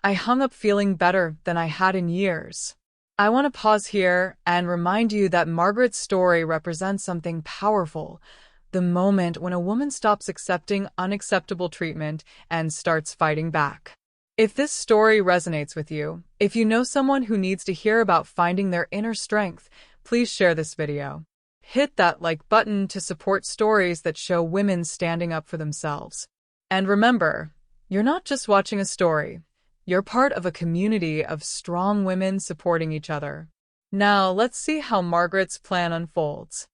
I hung up feeling better than I had in years. I want to pause here and remind you that Margaret's story represents something powerful, the moment when a woman stops accepting unacceptable treatment and starts fighting back. If this story resonates with you, if you know someone who needs to hear about finding their inner strength, please share this video. Hit that like button to support stories that show women standing up for themselves. And remember, you're not just watching a story. You're part of a community of strong women supporting each other. Now, let's see how Margaret's plan unfolds.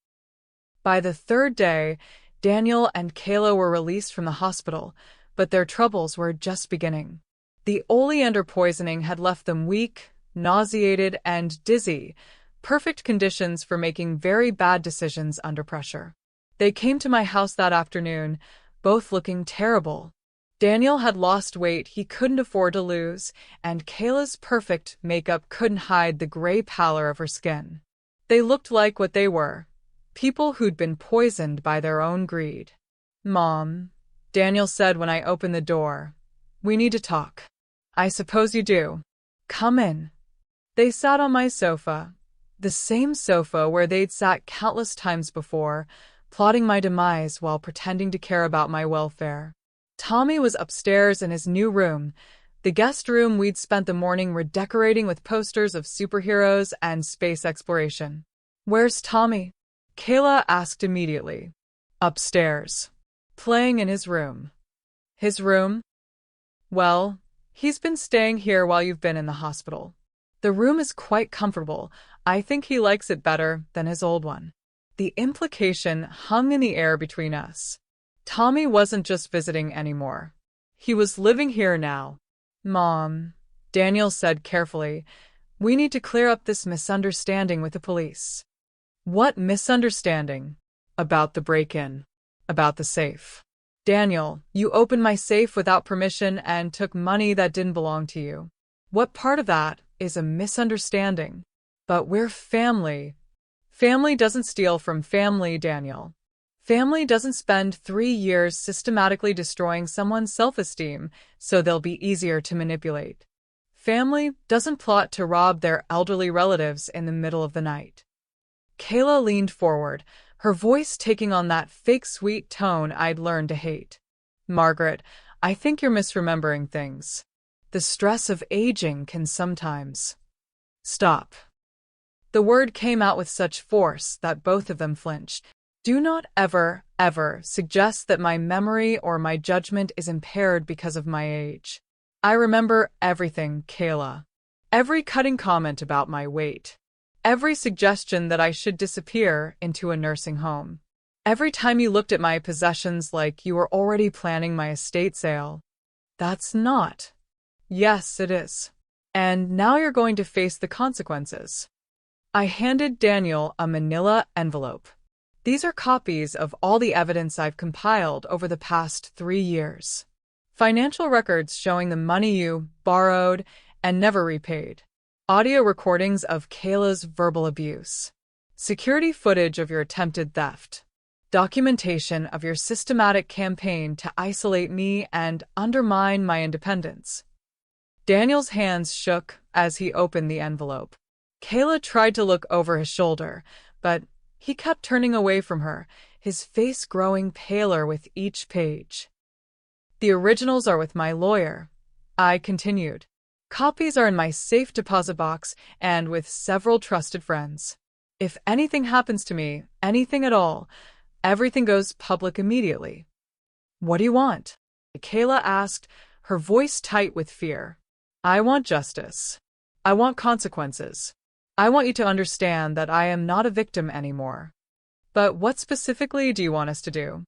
By the third day, Daniel and Kayla were released from the hospital, but their troubles were just beginning. The oleander poisoning had left them weak, nauseated, and dizzy, perfect conditions for making very bad decisions under pressure. They came to my house that afternoon, both looking terrible. Daniel had lost weight he couldn't afford to lose, and Kayla's perfect makeup couldn't hide the gray pallor of her skin. They looked like what they were, people who'd been poisoned by their own greed. "Mom," Daniel said when I opened the door, "we need to talk." "I suppose you do. Come in." They sat on my sofa, the same sofa where they'd sat countless times before, plotting my demise while pretending to care about my welfare. Tommy was upstairs in his new room, the guest room we'd spent the morning redecorating with posters of superheroes and space exploration. "Where's Tommy?" Kayla asked immediately. "Upstairs. Playing in his room." "His room?" "Well, he's been staying here while you've been in the hospital. The room is quite comfortable. I think he likes it better than his old one." The implication hung in the air between us. Tommy wasn't just visiting anymore. He was living here now. "Mom," Daniel said carefully, "we need to clear up this misunderstanding with the police." "What misunderstanding?" "About the break-in. About the safe." "Daniel, you opened my safe without permission and took money that didn't belong to you. What part of that is a misunderstanding?" "But we're family." "Family doesn't steal from family, Daniel. Family doesn't spend 3 years systematically destroying someone's self-esteem so they'll be easier to manipulate. Family doesn't plot to rob their elderly relatives in the middle of the night." Kayla leaned forward, her voice taking on that fake sweet tone I'd learned to hate. "Margaret, I think you're misremembering things. The stress of aging can sometimes—" "Stop." The word came out with such force that both of them flinched. "Do not ever, ever suggest that my memory or my judgment is impaired because of my age. I remember everything, Kayla. Every cutting comment about my weight. Every suggestion that I should disappear into a nursing home. Every time you looked at my possessions like you were already planning my estate sale. That's not." "Yes, it is. And now you're going to face the consequences." I handed Daniel a manila envelope. "These are copies of all the evidence I've compiled over the past 3 years. Financial records showing the money you borrowed and never repaid. Audio recordings of Kayla's verbal abuse. Security footage of your attempted theft. Documentation of your systematic campaign to isolate me and undermine my independence." Daniel's hands shook as he opened the envelope. Kayla tried to look over his shoulder, but he kept turning away from her, his face growing paler with each page. "The originals are with my lawyer," I continued. "Copies are in my safe deposit box and with several trusted friends. If anything happens to me, anything at all, everything goes public immediately. What do you want? Kayla asked, her voice tight with fear. I want justice. I want consequences. I want you to understand that I am not a victim anymore. But what specifically do you want us to do?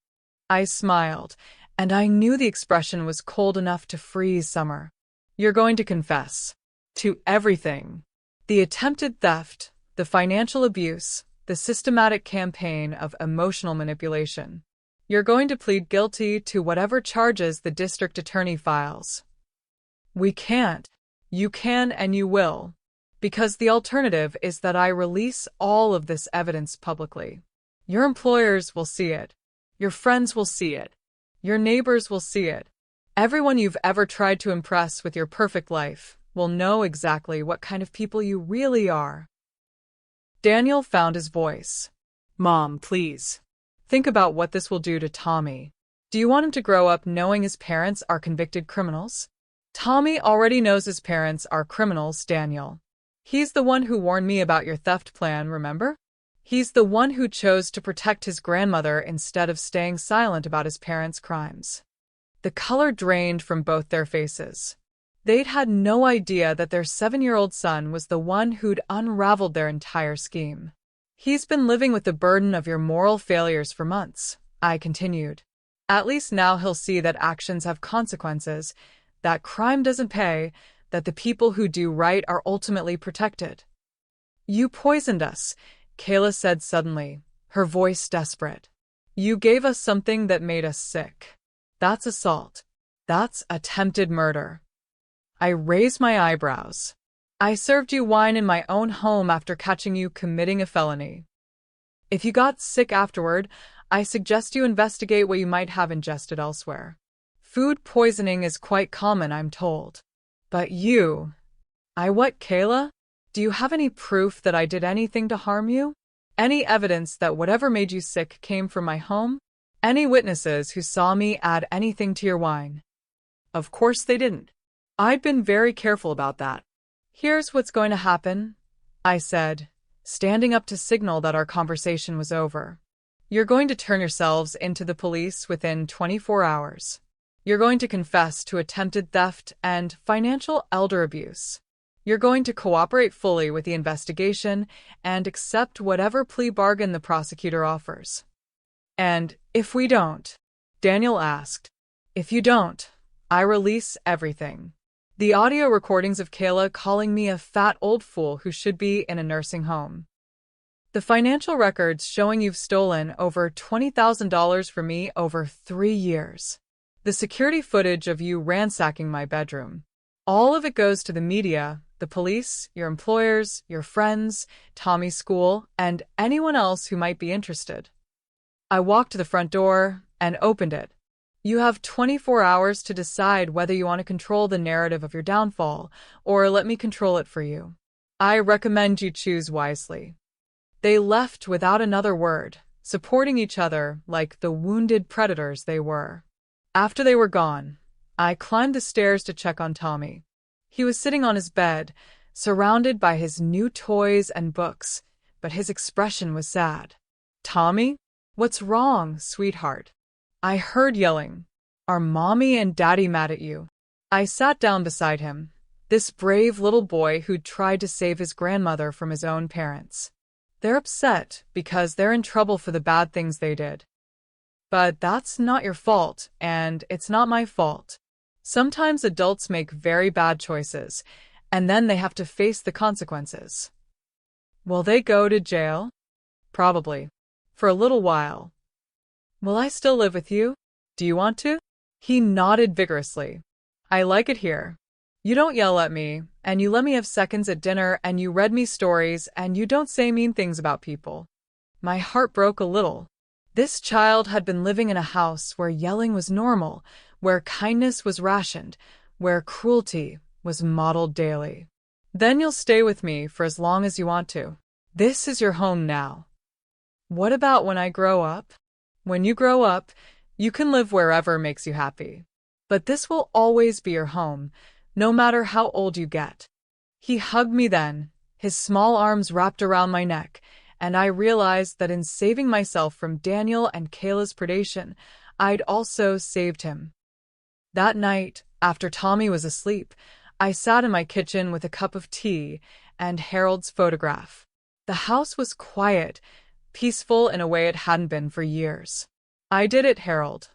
I smiled, and I knew the expression was cold enough to freeze Summer. You're going to confess. To everything. The attempted theft, the financial abuse, the systematic campaign of emotional manipulation. You're going to plead guilty to whatever charges the district attorney files. We can't. You can and you will. Because the alternative is that I release all of this evidence publicly. Your employers will see it. Your friends will see it. Your neighbors will see it. Everyone you've ever tried to impress with your perfect life will know exactly what kind of people you really are. Daniel found his voice. Mom, please. Think about what this will do to Tommy. Do you want him to grow up knowing his parents are convicted criminals? Tommy already knows his parents are criminals, Daniel. He's the one who warned me about your theft plan, remember? He's the one who chose to protect his grandmother instead of staying silent about his parents' crimes. The color drained from both their faces. They'd had no idea that their 7-year-old son was the one who'd unraveled their entire scheme. He's been living with the burden of your moral failures for months, I continued. At least now he'll see that actions have consequences, that crime doesn't pay, that the people who do right are ultimately protected. You poisoned us, Kayla said suddenly, her voice desperate. You gave us something that made us sick. That's assault. That's attempted murder. I raised my eyebrows. I served you wine in my own home after catching you committing a felony. If you got sick afterward, I suggest you investigate what you might have ingested elsewhere. Food poisoning is quite common, I'm told. But you... What, Kayla? Do you have any proof that I did anything to harm you? Any evidence that whatever made you sick came from my home? Any witnesses who saw me add anything to your wine? Of course they didn't. I'd been very careful about that. Here's what's going to happen, I said, standing up to signal that our conversation was over. You're going to turn yourselves into the police within 24 hours. You're going to confess to attempted theft and financial elder abuse. You're going to cooperate fully with the investigation and accept whatever plea bargain the prosecutor offers. And if we don't, Daniel asked, if you don't, I release everything. The audio recordings of Kayla calling me a fat old fool who should be in a nursing home. The financial records showing you've stolen over $20,000 from me over 3 years. The security footage of you ransacking my bedroom. All of it goes to the media, the police, your employers, your friends, Tommy's school, and anyone else who might be interested. I walked to the front door and opened it. You have 24 hours to decide whether you want to control the narrative of your downfall, or let me control it for you. I recommend you choose wisely. They left without another word, supporting each other like the wounded predators they were. After they were gone, I climbed the stairs to check on Tommy. He was sitting on his bed, surrounded by his new toys and books, but his expression was sad. Tommy? What's wrong, sweetheart? I heard yelling. Are Mommy and Daddy mad at you? I sat down beside him, this brave little boy who'd tried to save his grandmother from his own parents. They're upset because they're in trouble for the bad things they did. But that's not your fault, and it's not my fault. Sometimes adults make very bad choices, and then they have to face the consequences. Will they go to jail? Probably. For a little while. Will I still live with you? Do you want to? He nodded vigorously. I like it here. You don't yell at me, and you let me have seconds at dinner, and you read me stories, and you don't say mean things about people. My heart broke a little. This child had been living in a house where yelling was normal, where kindness was rationed, where cruelty was modeled daily. Then you'll stay with me for as long as you want to. This is your home now. What about when I grow up? When you grow up, you can live wherever makes you happy. But this will always be your home, no matter how old you get. He hugged me then, his small arms wrapped around my neck, and I realized that in saving myself from Daniel and Kayla's predation, I'd also saved him. That night, after Tommy was asleep, I sat in my kitchen with a cup of tea and Harold's photograph. The house was quiet, peaceful in a way it hadn't been for years. "I did it, Harold,"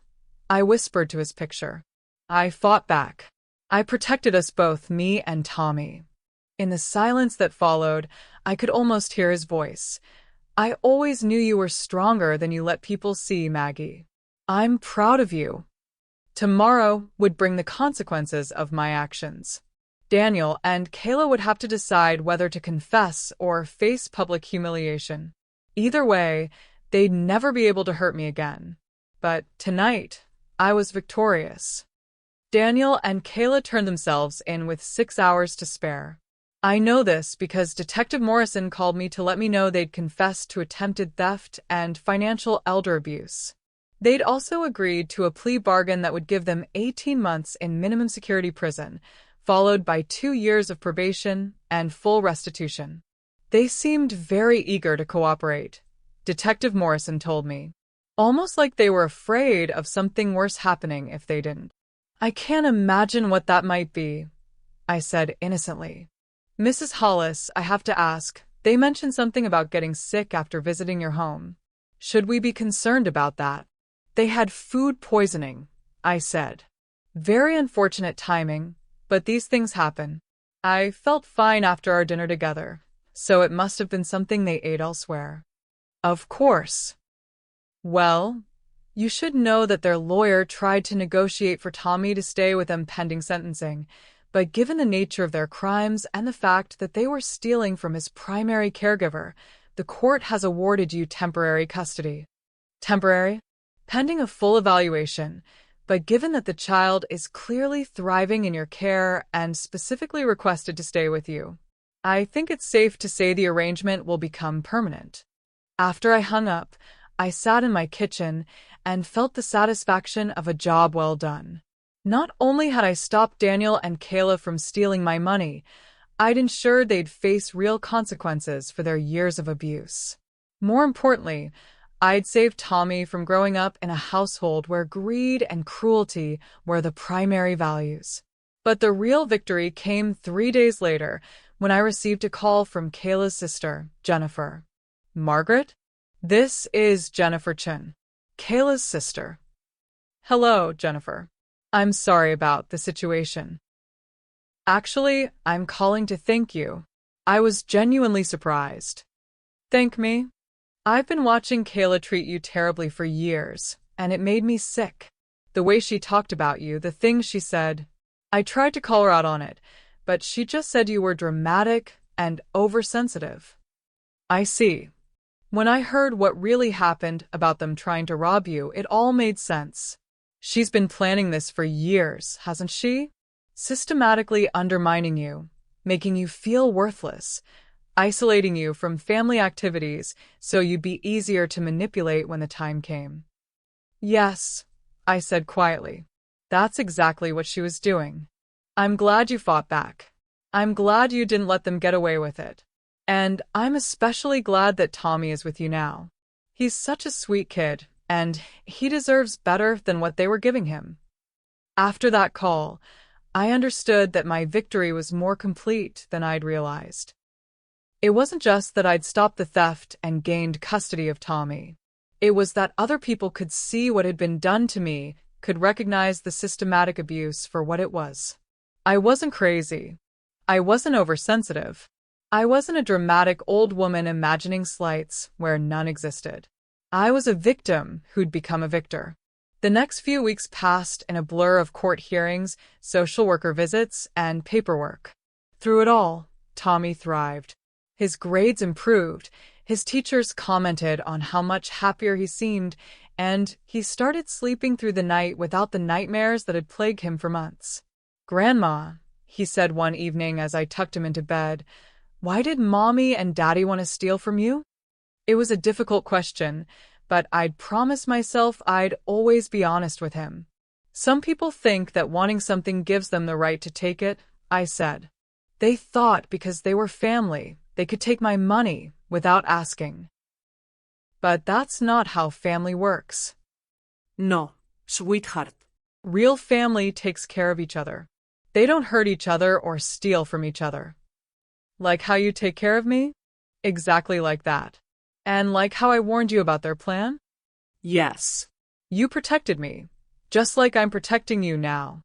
I whispered to his picture. "I fought back. I protected us both, me and Tommy." In the silence that followed, I could almost hear his voice. "I always knew you were stronger than you let people see, Maggie. I'm proud of you." Tomorrow would bring the consequences of my actions. Daniel and Kayla would have to decide whether to confess or face public humiliation. Either way, they'd never be able to hurt me again. But tonight, I was victorious. Daniel and Kayla turned themselves in with 6 hours to spare. I know this because Detective Morrison called me to let me know they'd confessed to attempted theft and financial elder abuse. They'd also agreed to a plea bargain that would give them 18 months in minimum security prison, followed by 2 years of probation and full restitution. They seemed very eager to cooperate, Detective Morrison told me, almost like they were afraid of something worse happening if they didn't. "I can't imagine what that might be," I said innocently. "Mrs. Hollis, I have to ask, they mentioned something about getting sick after visiting your home. Should we be concerned about that?" "They had food poisoning," I said. "Very unfortunate timing, but these things happen. I felt fine after our dinner together, so it must have been something they ate elsewhere." "Of course." "Well, you should know that their lawyer tried to negotiate for Tommy to stay with them pending sentencing, but given the nature of their crimes and the fact that they were stealing from his primary caregiver, the court has awarded you temporary custody." "Temporary?" "Pending a full evaluation, but given that the child is clearly thriving in your care and specifically requested to stay with you, I think it's safe to say the arrangement will become permanent." After I hung up, I sat in my kitchen and felt the satisfaction of a job well done. Not only had I stopped Daniel and Kayla from stealing my money, I'd ensured they'd face real consequences for their years of abuse. More importantly, I'd saved Tommy from growing up in a household where greed and cruelty were the primary values. But the real victory came 3 days later when I received a call from Kayla's sister, Jennifer. "Margaret? This is Jennifer Chin, Kayla's sister." "Hello, Jennifer. I'm sorry about the situation. Actually, I'm calling to thank you. I was genuinely surprised." "Thank me? I've been watching Kayla treat you terribly for years, and it made me sick. The way she talked about you, the things she said. I tried to call her out on it, but she just said you were dramatic and oversensitive." "I see. When I heard what really happened about them trying to rob you, it all made sense. She's been planning this for years, hasn't she? Systematically undermining you, making you feel worthless, isolating you from family activities so you'd be easier to manipulate when the time came." "Yes," I said quietly. "That's exactly what she was doing. I'm glad you fought back. I'm glad you didn't let them get away with it. And I'm especially glad that Tommy is with you now. He's such a sweet kid, and he deserves better than what they were giving him." After that call, I understood that my victory was more complete than I'd realized. It wasn't just that I'd stopped the theft and gained custody of Tommy. It was that other people could see what had been done to me, could recognize the systematic abuse for what it was. I wasn't crazy. I wasn't oversensitive. I wasn't a dramatic old woman imagining slights where none existed. I was a victim who'd become a victor. The next few weeks passed in a blur of court hearings, social worker visits, and paperwork. Through it all, Tommy thrived. His grades improved, his teachers commented on how much happier he seemed, and he started sleeping through the night without the nightmares that had plagued him for months. "Grandma," he said one evening as I tucked him into bed, "why did Mommy and Daddy want to steal from you?" It was a difficult question, but I'd promised myself I'd always be honest with him. "Some people think that wanting something gives them the right to take it," I said. "They thought because they were family, they could take my money without asking. But that's not how family works." No, Sweetheart. Real family takes care of each other. They don't hurt each other or steal from each other. Like how you take care of me? Exactly like that. And like how I warned you about their plan? Yes. You protected me, just like I'm protecting you now.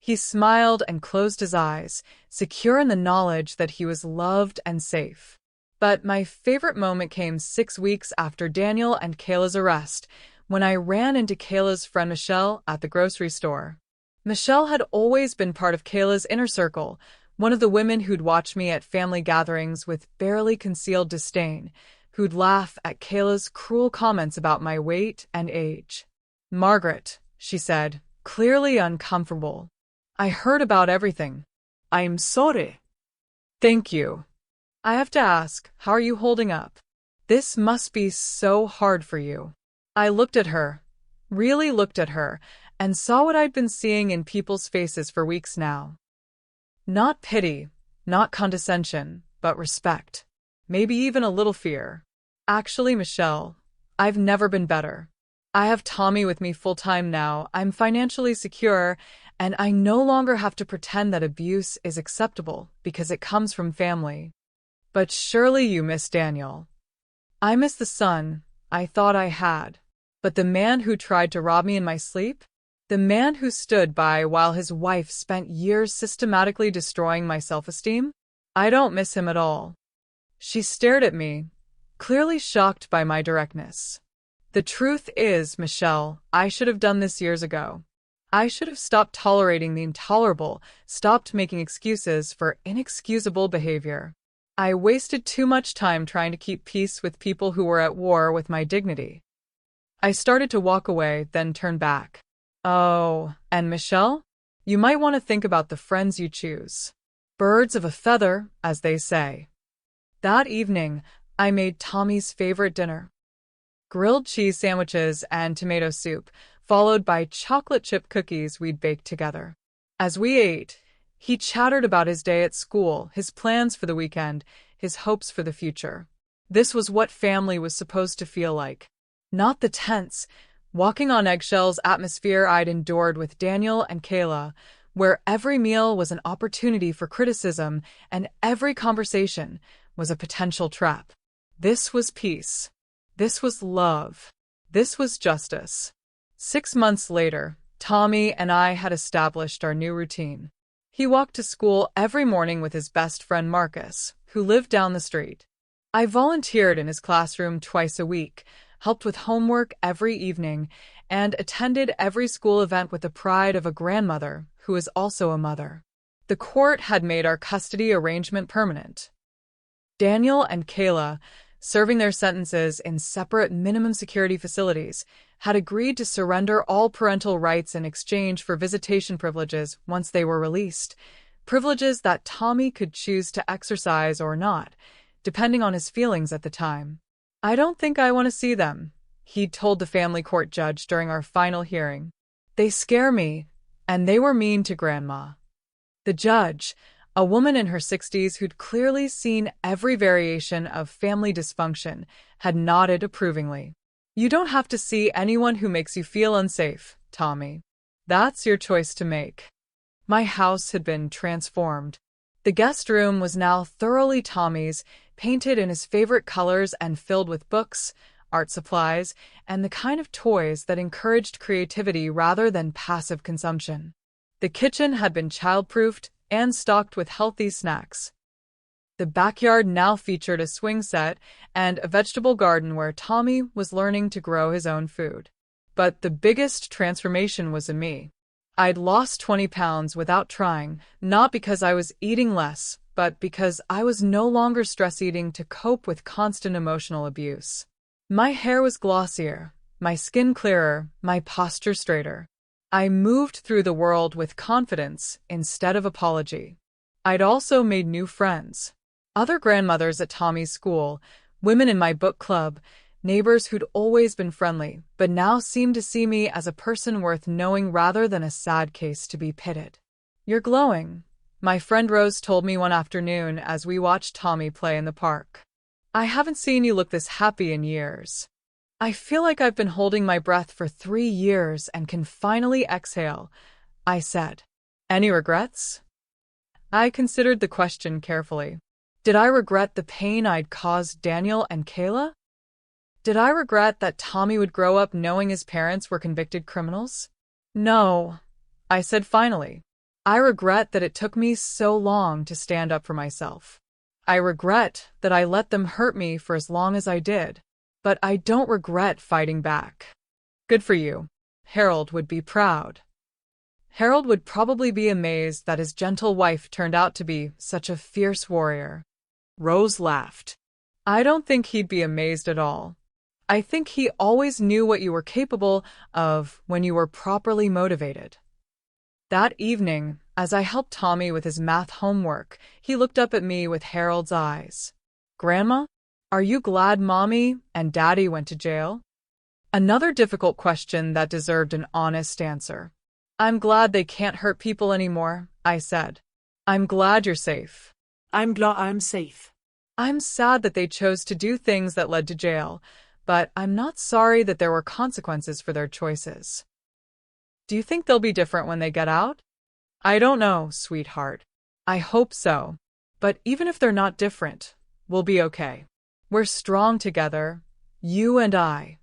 He smiled and closed his eyes, secure in the knowledge that he was loved and safe. But my favorite moment came 6 weeks after Daniel and Kayla's arrest, when I ran into Kayla's friend Michelle at the grocery store. Michelle had always been part of Kayla's inner circle, one of the women who'd watch me at family gatherings with barely concealed disdain, who'd laugh at Kayla's cruel comments about my weight and age. "Margaret," she said, clearly uncomfortable. "I heard about everything." I'm sorry. "Thank you. I have to ask, how are you holding up? This must be so hard for you." I looked at her, really looked at her, and saw what I'd been seeing in people's faces for weeks now. Not pity, not condescension, but respect. Maybe even a little fear. "Actually, Michelle, I've never been better. I have Tommy with me full-time now, I'm financially secure, and I no longer have to pretend that abuse is acceptable because it comes from family. But surely you miss Daniel." "I miss the son I thought I had. But the man who tried to rob me in my sleep? The man who stood by while his wife spent years systematically destroying my self-esteem? I don't miss him at all." She stared at me, clearly shocked by my directness. "The truth is, Michelle, I should have done this years ago. I should have stopped tolerating the intolerable, stopped making excuses for inexcusable behavior. I wasted too much time trying to keep peace with people who were at war with my dignity." I started to walk away, then turn back. "Oh, and Michelle? You might want to think about the friends you choose. Birds of a feather, as they say." That evening, I made Tommy's favorite dinner. Grilled cheese sandwiches and tomato soup, followed by chocolate chip cookies we'd baked together. As we ate, he chattered about his day at school, his plans for the weekend, his hopes for the future. This was what family was supposed to feel like. Not the tense, walking on eggshells atmosphere I'd endured with Daniel and Kayla, where every meal was an opportunity for criticism and every conversation was a potential trap. This was peace. This was love. This was justice. 6 months later, Tommy and I had established our new routine. He walked to school every morning with his best friend Marcus, who lived down the street. I volunteered in his classroom twice a week, helped with homework every evening, and attended every school event with the pride of a grandmother who is also a mother. The court had made our custody arrangement permanent. Daniel and Kayla, serving their sentences in separate minimum security facilities, had agreed to surrender all parental rights in exchange for visitation privileges once they were released, privileges that Tommy could choose to exercise or not, depending on his feelings at the time. "I don't think I want to see them," he'd told the family court judge during our final hearing. "They scare me, and they were mean to Grandma." The judge, a woman in her 60s who'd clearly seen every variation of family dysfunction, had nodded approvingly. "You don't have to see anyone who makes you feel unsafe, Tommy. That's your choice to make." My house had been transformed. The guest room was now thoroughly Tommy's, painted in his favorite colors and filled with books, art supplies, and the kind of toys that encouraged creativity rather than passive consumption. The kitchen had been child-proofed and stocked with healthy snacks. The backyard now featured a swing set and a vegetable garden where Tommy was learning to grow his own food. But the biggest transformation was in me. I'd lost 20 pounds without trying, not because I was eating less, but because I was no longer stress eating to cope with constant emotional abuse. My hair was glossier, my skin clearer, my posture straighter. I moved through the world with confidence instead of apology. I'd also made new friends. Other grandmothers at Tommy's school, women in my book club, neighbors who'd always been friendly, but now seemed to see me as a person worth knowing rather than a sad case to be pitied. "You're glowing," my friend Rose told me one afternoon as we watched Tommy play in the park. "I haven't seen you look this happy in years." I feel like I've been holding my breath for 3 years and can finally exhale, I said. Any regrets? I considered the question carefully. Did I regret the pain I'd caused Daniel and Kayla? Did I regret that Tommy would grow up knowing his parents were convicted criminals? No, I said finally. I regret that it took me so long to stand up for myself. I regret that I let them hurt me for as long as I did, but I don't regret fighting back. Good for you. Harold would be proud. Harold would probably be amazed that his gentle wife turned out to be such a fierce warrior. Rose laughed. I don't think he'd be amazed at all. I think he always knew what you were capable of when you were properly motivated. That evening, as I helped Tommy with his math homework, he looked up at me with Harold's eyes. Grandma, are you glad Mommy and Daddy went to jail? Another difficult question that deserved an honest answer. I'm glad they can't hurt people anymore, I said. I'm glad you're safe. I'm glad I'm safe. I'm sad that they chose to do things that led to jail, but I'm not sorry that there were consequences for their choices. Do you think they'll be different when they get out? I don't know, sweetheart. I hope so. But even if they're not different, we'll be okay. We're strong together, you and I.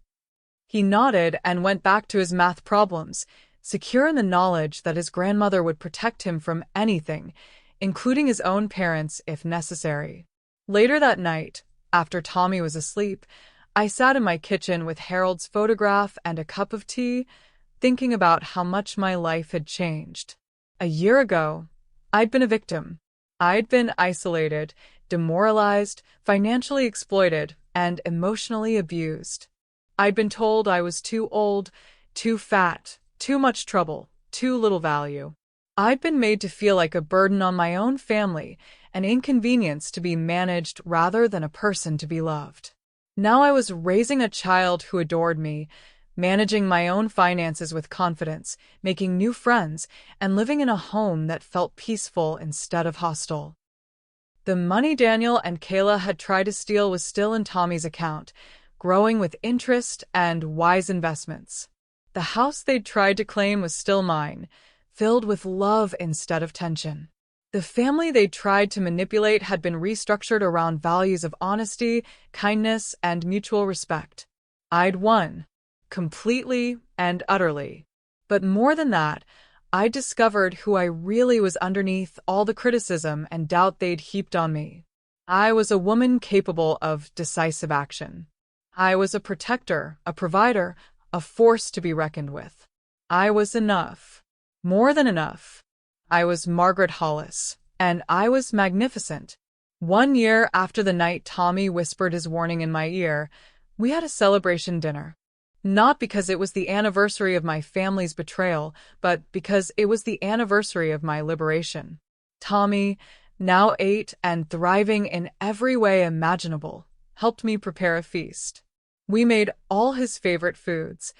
He nodded and went back to his math problems, secure in the knowledge that his grandmother would protect him from anything, including his own parents if necessary. Later that night, after Tommy was asleep, I sat in my kitchen with Harold's photograph and a cup of tea, thinking about how much my life had changed. A year ago, I'd been a victim. I'd been isolated, demoralized, financially exploited, and emotionally abused. I'd been told I was too old, too fat, too much trouble, too little value. I'd been made to feel like a burden on my own family, an inconvenience to be managed rather than a person to be loved. Now I was raising a child who adored me, managing my own finances with confidence, making new friends, and living in a home that felt peaceful instead of hostile. The money Daniel and Kayla had tried to steal was still in Tommy's account, growing with interest and wise investments. The house they'd tried to claim was still mine, filled with love instead of tension. The family they'd tried to manipulate had been restructured around values of honesty, kindness, and mutual respect. I'd won. Completely and utterly. But more than that, I discovered who I really was underneath all the criticism and doubt they'd heaped on me. I was a woman capable of decisive action. I was a protector, a provider, a force to be reckoned with. I was enough. More than enough. I was Margaret Hollis, and I was magnificent. 1 year after the night Tommy whispered his warning in my ear, we had a celebration dinner. Not because it was the anniversary of my family's betrayal, but because it was the anniversary of my liberation. Tommy, now 8 and thriving in every way imaginable, helped me prepare a feast. We made all his favorite foods: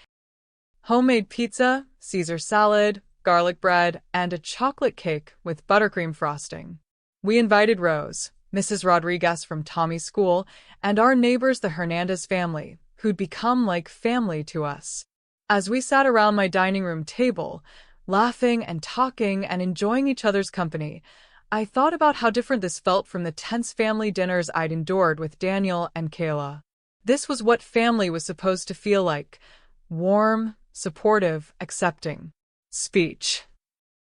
homemade pizza, Caesar salad, garlic bread, and a chocolate cake with buttercream frosting. We invited Rose, Mrs. Rodriguez from Tommy's school, and our neighbors, the Hernandez family, who'd become like family to us. As we sat around my dining room table, laughing and talking and enjoying each other's company, I thought about how different this felt from the tense family dinners I'd endured with Daniel and Kayla. This was what family was supposed to feel like: warm, supportive, accepting. Speech.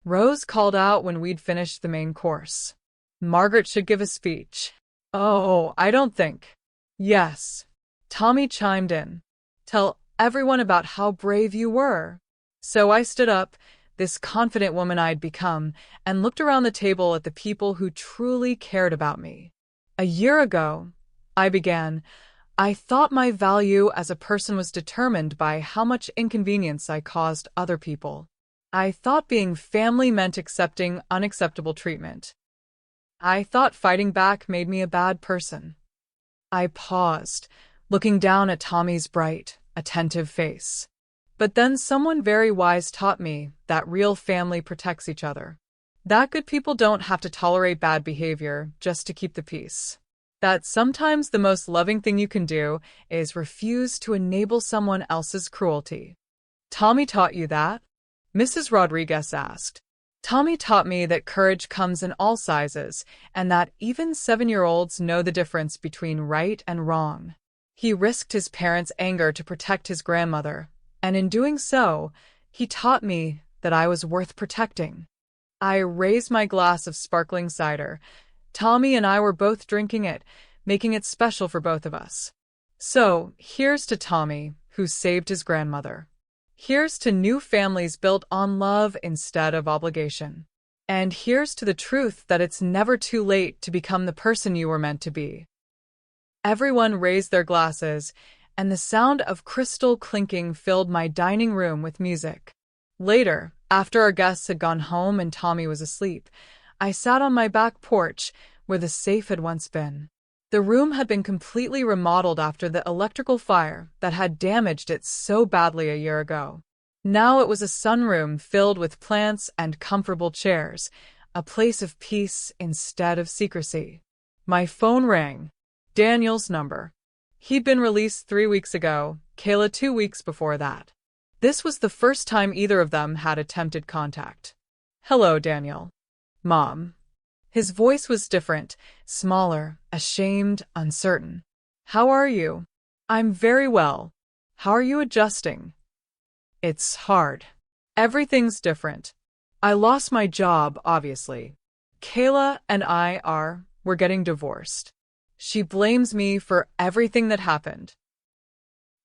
Rose called out when we'd finished the main course. Margaret should give a speech. Oh, I don't think. Yes. Tommy chimed in. Tell everyone about how brave you were. So I stood up, this confident woman I'd become, and looked around the table at the people who truly cared about me. A year ago, I began, I thought my value as a person was determined by how much inconvenience I caused other people. I thought being family meant accepting unacceptable treatment. I thought fighting back made me a bad person. I paused, looking down at Tommy's bright, attentive face. But then someone very wise taught me that real family protects each other. That good people don't have to tolerate bad behavior just to keep the peace. That sometimes the most loving thing you can do is refuse to enable someone else's cruelty. Tommy taught you that? Mrs. Rodriguez asked. Tommy taught me that courage comes in all sizes, and that even 7-year-olds know the difference between right and wrong. He risked his parents' anger to protect his grandmother, and in doing so, he taught me that I was worth protecting. I raised my glass of sparkling cider. Tommy and I were both drinking it, making it special for both of us. So, here's to Tommy, who saved his grandmother. Here's to new families built on love instead of obligation. And here's to the truth that it's never too late to become the person you were meant to be. Everyone raised their glasses, and the sound of crystal clinking filled my dining room with music. Later, after our guests had gone home and Tommy was asleep, I sat on my back porch where the safe had once been. The room had been completely remodeled after the electrical fire that had damaged it so badly a year ago. Now it was a sunroom filled with plants and comfortable chairs, a place of peace instead of secrecy. My phone rang. Daniel's number. He'd been released 3 weeks ago, Kayla 2 weeks before that. This was the first time either of them had attempted contact. Hello, Daniel. Mom. His voice was different, smaller, ashamed, uncertain. How are you? I'm very well. How are you adjusting? It's hard. Everything's different. I lost my job, obviously. Kayla and we're getting divorced. She blames me for everything that happened.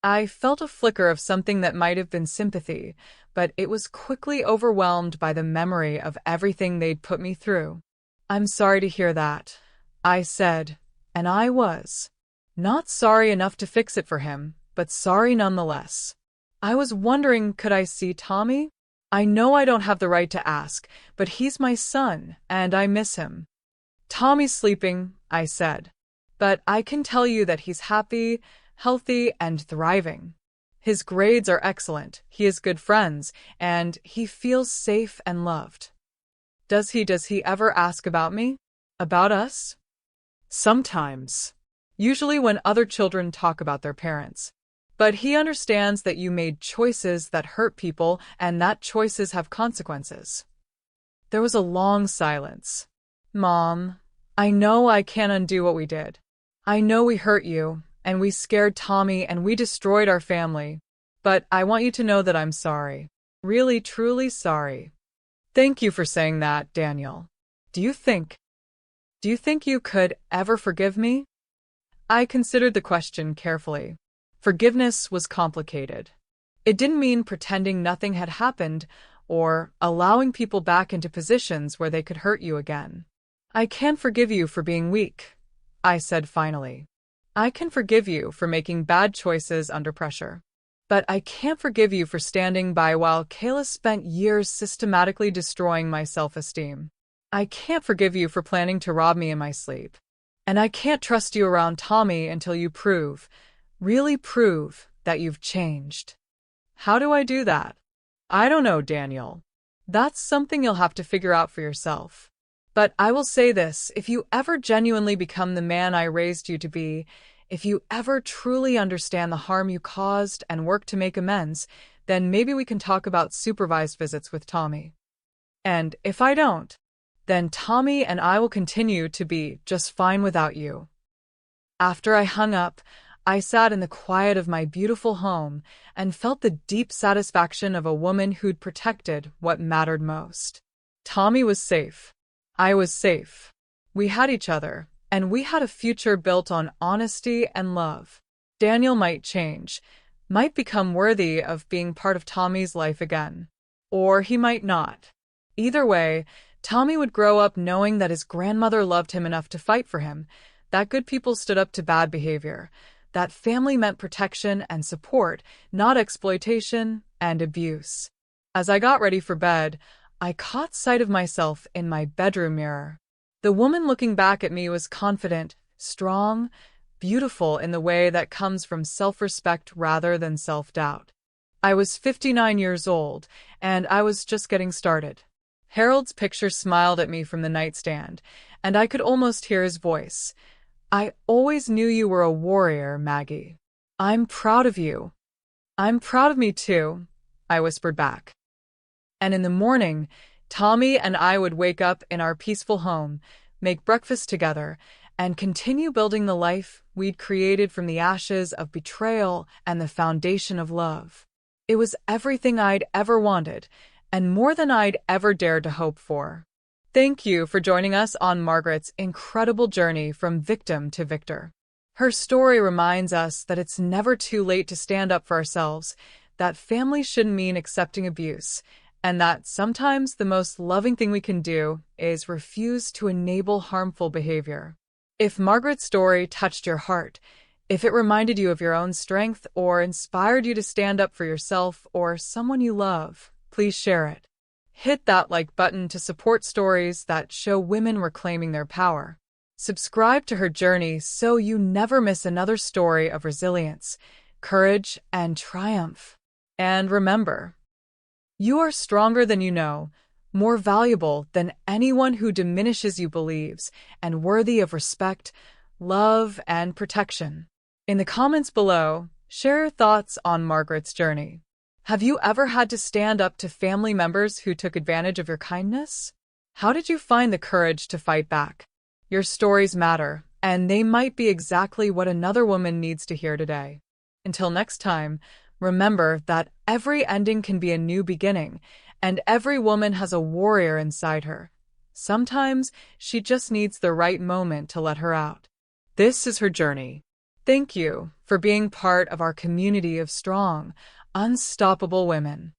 I felt a flicker of something that might have been sympathy, but it was quickly overwhelmed by the memory of everything they'd put me through. I'm sorry to hear that, I said, and I was. Not sorry enough to fix it for him, but sorry nonetheless. I was wondering, could I see Tommy? I know I don't have the right to ask, but he's my son, and I miss him. Tommy's sleeping, I said. But I can tell you that he's happy, healthy, and thriving. His grades are excellent, he has good friends, and he feels safe and loved. Does he ever ask about me? About us? Sometimes. Usually when other children talk about their parents. But he understands that you made choices that hurt people and that choices have consequences. There was a long silence. Mom, I know I can't undo what we did. I know we hurt you, and we scared Tommy, and we destroyed our family. But I want you to know that I'm sorry. Really, truly sorry. Thank you for saying that, Daniel. Do you think you could ever forgive me? I considered the question carefully. Forgiveness was complicated. It didn't mean pretending nothing had happened or allowing people back into positions where they could hurt you again. I can forgive you for being weak, I said finally. I can forgive you for making bad choices under pressure. But I can't forgive you for standing by while Kayla spent years systematically destroying my self-esteem. I can't forgive you for planning to rob me in my sleep. And I can't trust you around Tommy until you really prove, that you've changed. How do I do that? I don't know, Daniel. That's something you'll have to figure out for yourself. But I will say this, if you ever genuinely become the man I raised you to be, if you ever truly understand the harm you caused and work to make amends, then maybe we can talk about supervised visits with Tommy. And if I don't, then Tommy and I will continue to be just fine without you. After I hung up, I sat in the quiet of my beautiful home and felt the deep satisfaction of a woman who'd protected what mattered most. Tommy was safe. I was safe. We had each other. And we had a future built on honesty and love. Daniel might change, might become worthy of being part of Tommy's life again. Or he might not. Either way, Tommy would grow up knowing that his grandmother loved him enough to fight for him, that good people stood up to bad behavior, that family meant protection and support, not exploitation and abuse. As I got ready for bed, I caught sight of myself in my bedroom mirror. The woman looking back at me was confident, strong, beautiful in the way that comes from self-respect rather than self-doubt. I was 59 years old, and I was just getting started. Harold's picture smiled at me from the nightstand, and I could almost hear his voice. I always knew you were a warrior, Maggie. I'm proud of you. I'm proud of me too, I whispered back. And in the morning, Tommy and I would wake up in our peaceful home, make breakfast together, and continue building the life we'd created from the ashes of betrayal and the foundation of love. It was everything I'd ever wanted, and more than I'd ever dared to hope for. Thank you for joining us on Margaret's incredible journey from victim to victor. Her story reminds us that it's never too late to stand up for ourselves, that family shouldn't mean accepting abuse, and that sometimes the most loving thing we can do is refuse to enable harmful behavior. If Margaret's story touched your heart, if it reminded you of your own strength or inspired you to stand up for yourself or someone you love, please share it. Hit that like button to support stories that show women reclaiming their power. Subscribe to her journey so you never miss another story of resilience, courage, and triumph. And remember, you are stronger than you know, more valuable than anyone who diminishes you believes, and worthy of respect, love, and protection. In the comments below, share your thoughts on Margaret's journey. Have you ever had to stand up to family members who took advantage of your kindness? How did you find the courage to fight back? Your stories matter, and they might be exactly what another woman needs to hear today. Until next time, remember that every ending can be a new beginning, and every woman has a warrior inside her. Sometimes she just needs the right moment to let her out. This is her journey. Thank you for being part of our community of strong, unstoppable women.